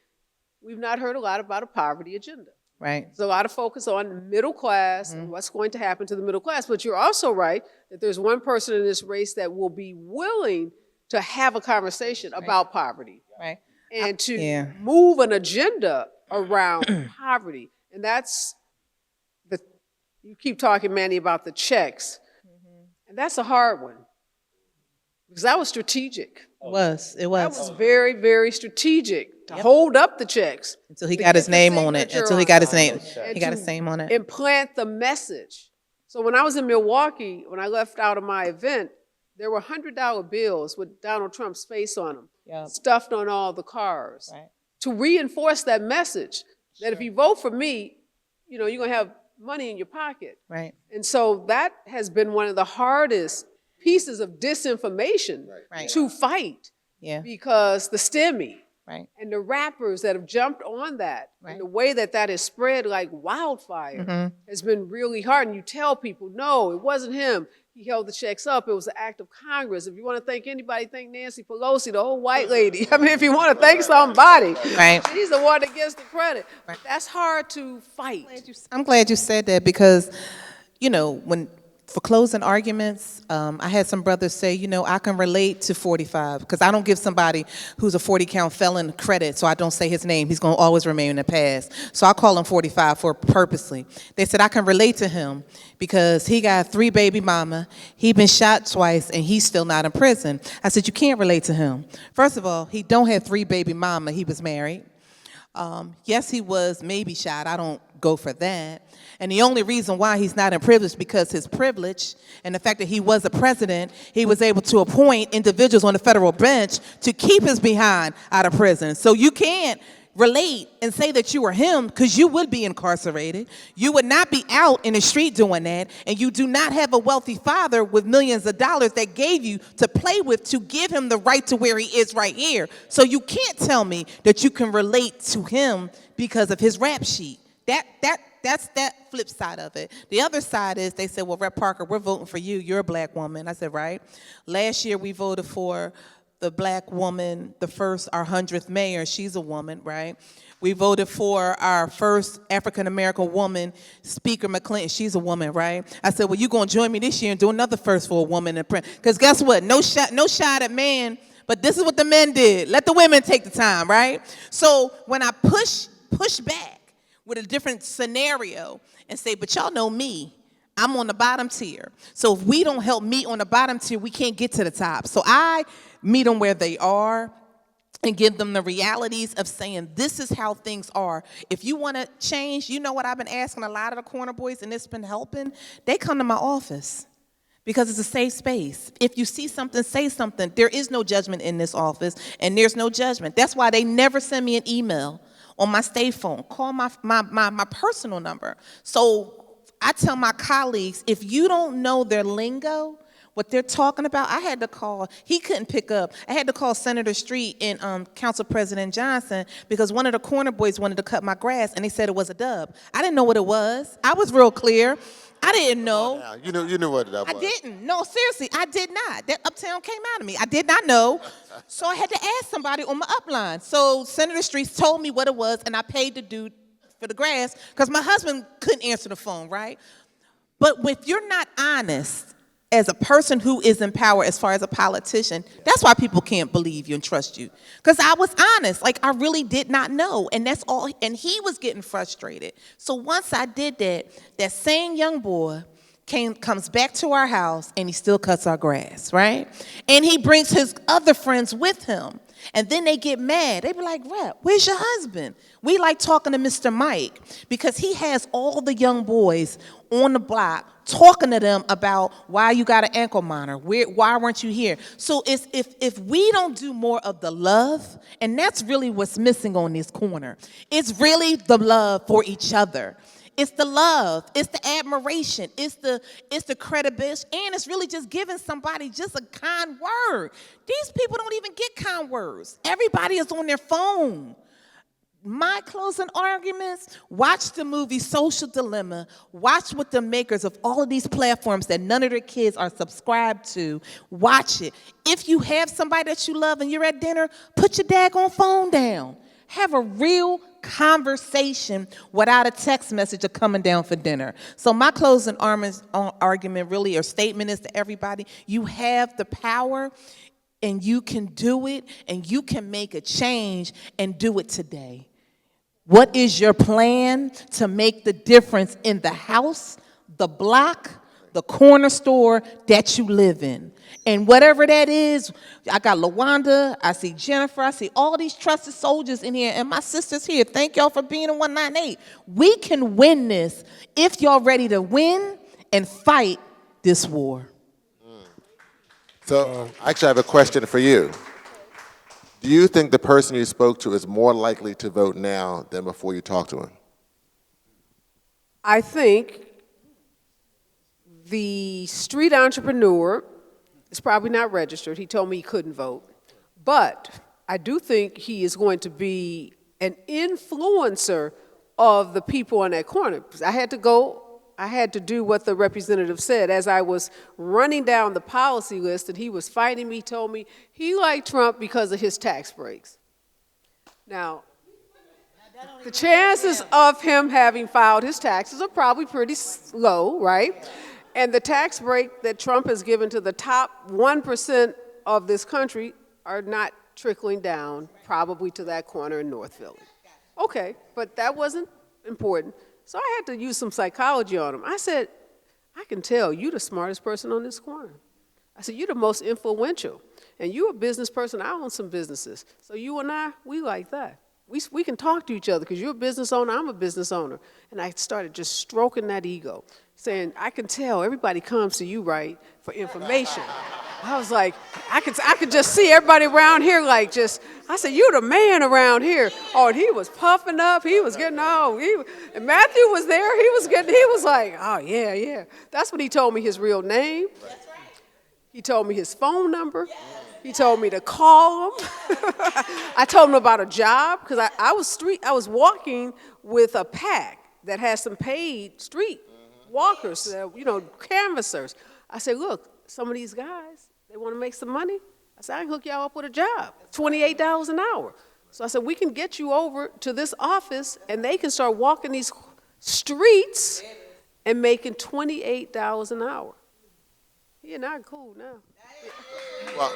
We've not heard a lot about a poverty agenda. Right. There's a lot of focus on the middle class and what's going to happen to the middle class. But you're also right that there's one person in this race that will be willing to have a conversation about poverty Right. and to Yeah. move an agenda around poverty. And that's you keep talking, Manny, about the checks. And that's a hard one. Because that was strategic. It was. That was very, very strategic to hold up the checks. Until he to got get his the name on it. signature Until he on got it, his name. and He got to his name on it. Implant the message. So when I was in Milwaukee, when I left out of my event, there were $100 bills with Donald Trump's face on them, Yep. stuffed on all the cars, Right. to reinforce that message that if you vote for me, you're going to have money in your pocket. Right. And so that has been one of the hardest pieces of disinformation Right. to fight, Yeah. because the STEMI Right. and the rappers that have jumped on that, Right. and the way that that has spread like wildfire has been really hard. And you tell people, no, it wasn't him. He held the checks up. It was an act of Congress. If you want to thank anybody, thank Nancy Pelosi, the old white lady. I mean, if you want to thank somebody, Right. she's the one that gets the credit. But that's hard to fight. I'm glad you said that because, for closing arguments, I had some brothers say, I can relate to 45 because I don't give somebody who's a 40-count felon credit, so I don't say his name. He's going to always remain in the past. So I call him 45 for purposely. They said I can relate to him because he got 3 baby mama, he been shot twice, and he's still not in prison. I said, you can't relate to him. First of all, he don't have 3 baby mama. He was married. Yes, he was maybe shot. I don't go for that. And the only reason why he's not in privilege because his privilege and the fact that he was a president, he was able to appoint individuals on the federal bench to keep his behind out of prison. So you can't relate and say that you are him because you would be incarcerated. You would not be out in the street doing that. And you do not have a wealthy father with millions of dollars that gave you to play with to give him the right to where he is right here. So you can't tell me that you can relate to him because of his rap sheet. That's that flip side of it. The other side is they said, well, Rep. Parker, we're voting for you. You're a black woman. I said, right. Last year we voted for the black woman, our 100th mayor. She's a woman, right? We voted for our first African-American woman, Speaker McClinton. She's a woman, right? I said, well, you're going to join me this year and do another first for a woman in print. Because guess what? No shot at man, but this is what the men did. Let the women take the time, right? So when I push back with a different scenario and say, but y'all know me, I'm on the bottom tier. So if we don't help meet on the bottom tier, we can't get to the top. So I meet them where they are and give them the realities of saying, this is how things are. If you want to change, you know what I've been asking a lot of the corner boys, and it's been helping? They come to my office because it's a safe space. If you see something, say something. There is no judgment in this office, and there's no judgment. That's why they never send me an email on my state phone. Call my personal number. So I tell my colleagues, if you don't know their lingo, what they're talking about, I had to call, he couldn't pick up. I had to call Senator Street and Council President Johnson because one of the corner boys wanted to cut my grass and they said it was a dub. I didn't know what it was. I was real clear. I didn't know. Yeah, you knew what that was. I didn't. No, seriously, I did not. That Uptown came out of me. I did not know. So I had to ask somebody on my upline. So Senator Streets told me what it was, and I paid the dude for the grass because my husband couldn't answer the phone, right? But if you're not honest as a person who is in power as far as a politician, that's why people can't believe you and trust you. Because I was honest. Like, I really did not know. And that's all. And he was getting frustrated. So once I did that, that same young boy comes back to our house, and he still cuts our grass, right? And he brings his other friends with him. And then they get mad. They be like, Rep, where's your husband? We like talking to Mr. Mike because he has all the young boys on the block talking to them about why you got an ankle monitor, why weren't you here? So it's, if we don't do more of the love, and that's really what's missing on this corner, it's really the love for each other. It's the love, it's the admiration, it's the credibility, and it's really just giving somebody just a kind word. These people don't even get kind words. Everybody is on their phone. My closing arguments, watch the movie Social Dilemma, watch what the makers of all of these platforms that none of their kids are subscribed to, watch it. If you have somebody that you love and you're at dinner, put your daggone phone down. Have a real conversation without a text message of coming down for dinner. So my closing argument really, or statement is to everybody, you have the power and you can do it and you can make a change and do it today. What is your plan to make the difference in the house, the block, the corner store that you live in? And whatever that is, I got LaWanda, I see Jennifer, I see all these trusted soldiers in here, and my sisters here. Thank y'all for being in 198. We can win this if y'all ready to win and fight this war. So I actually have a question for you. Do you think the person you spoke to is more likely to vote now than before you talked to him? I think the street entrepreneur is probably not registered. He told me he couldn't vote. But I do think he is going to be an influencer of the people on that corner. I had to do what the representative said. As I was running down the policy list and he was fighting me, told me he liked Trump because of his tax breaks. Now, the chances of him having filed his taxes are probably pretty low, right? And the tax break that Trump has given to the top 1% of this country are not trickling down probably to that corner in North Philly. Okay, but that wasn't important. So I had to use some psychology on him. I said, I can tell you're the smartest person on this corner. I said, you're the most influential. And you're a business person. I own some businesses. So you and I, we like that. We can talk to each other because you're a business owner, I'm a business owner. And I started just stroking that ego, saying, I can tell everybody comes to you, right, for information. I was like, I could just see everybody around here like just, I said, you're the man around here. Oh, and he was puffing up. He was getting, and Matthew was there. He was like, oh, yeah, yeah. That's when he told me his real name. He told me his phone number. He told me to call him. I told him about a job because I was walking with a pack that has some paid street walkers, canvassers. I said, look, some of these guys, they want to make some money. I said, I can hook y'all up with a job, $28 an hour. So I said, we can get you over to this office and they can start walking these streets and making $28 an hour. You're not cool now. Well,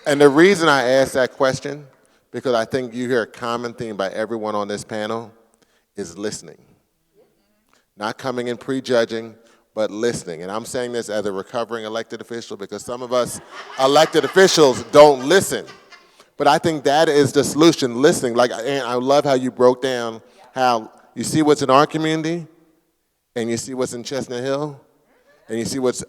and the reason I asked that question, because I think you hear a common theme by everyone on this panel, is listening. Not coming in prejudging, but listening. And I'm saying this as a recovering elected official because some of us elected officials don't listen. But I think that is the solution, listening. And I love how you broke down how you see what's in our community, and you see what's in Chestnut Hill, and you see what's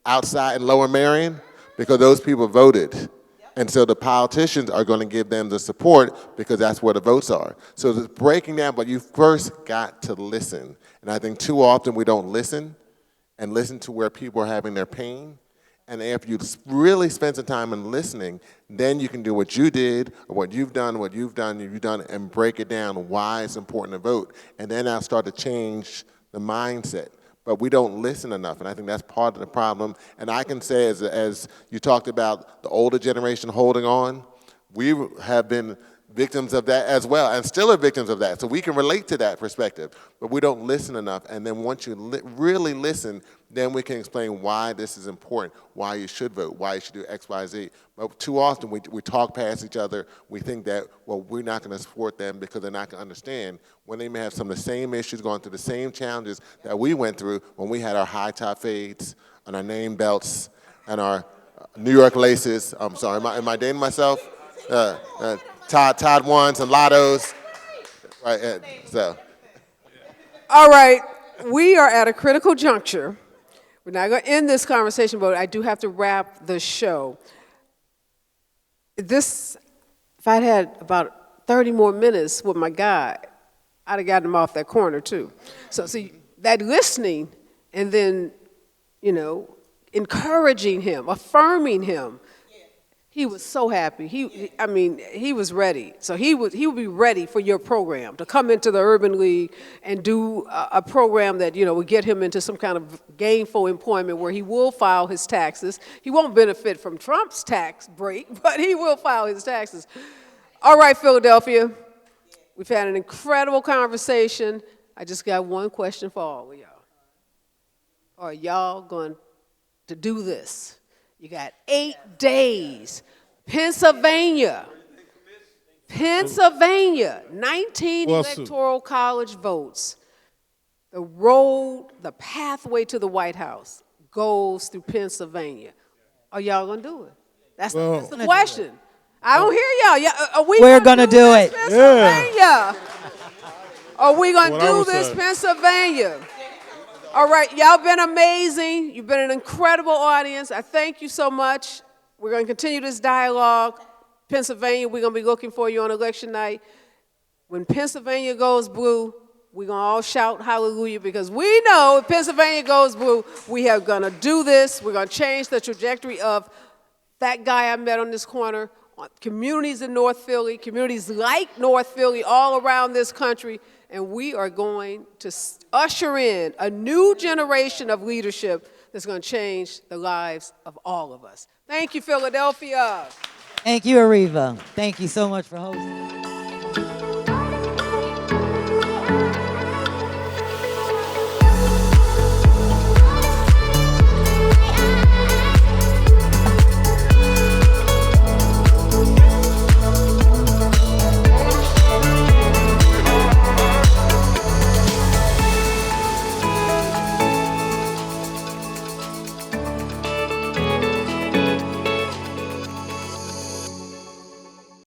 outside in Lower Marion, because those people voted. And so the politicians are going to give them the support because that's where the votes are. So it's breaking down, but you first got to listen. And I think too often we don't listen and listen to where people are having their pain And after you really spend some time in listening, then you can do what you did, or what you've done, and break it down, why it's important to vote. And then I'll start to change the mindset. But we don't listen enough, and I think that's part of the problem. And I can say, as you talked about the older generation holding on, we have been victims of that as well, and still are victims of that. So we can relate to that perspective, but we don't listen enough. And then once you really listen, then we can explain why this is important, why you should vote, why you should do X, Y, Z. But too often we talk past each other. We think that, well, we're not going to support them because they're not going to understand, when they may have some of the same issues, going through the same challenges that we went through when we had our high top fades and our name belts and our New York laces. I'm sorry, am I dating myself? Todd ones and lottos, right? So, All right, we are at a critical juncture. We're not going to end this conversation, but I do have to wrap the show. If I'd had about 30 more minutes with my guy, I'd have gotten him off that corner too. So see, that listening and then, encouraging him, affirming him. He was so happy. He was ready. So he would be ready for your program to come into the Urban League and do a program that would get him into some kind of gainful employment where he will file his taxes. He won't benefit from Trump's tax break, but he will file his taxes. All right, Philadelphia, we've had an incredible conversation. I just got one question for all of y'all. Are y'all going to do this? You got 8 days. Pennsylvania, 19 electoral college votes. The pathway to the White House goes through Pennsylvania. Are y'all going to do it? That's the question. I don't hear y'all. We're going to do it. Pennsylvania. Are we going to do this, Pennsylvania? All right, y'all been amazing. You've been an incredible audience. I thank you so much. We're going to continue this dialogue. Pennsylvania, we're going to be looking for you on election night. When Pennsylvania goes blue, we're going to all shout hallelujah, because we know if Pennsylvania goes blue, we are going to do this. We're going to change the trajectory of that guy I met on this corner, communities in North Philly, communities like North Philly all around this country. And we are going to usher in a new generation of leadership that's going to change the lives of all of us. Thank you, Philadelphia. Thank you, Areva. Thank you so much for hosting.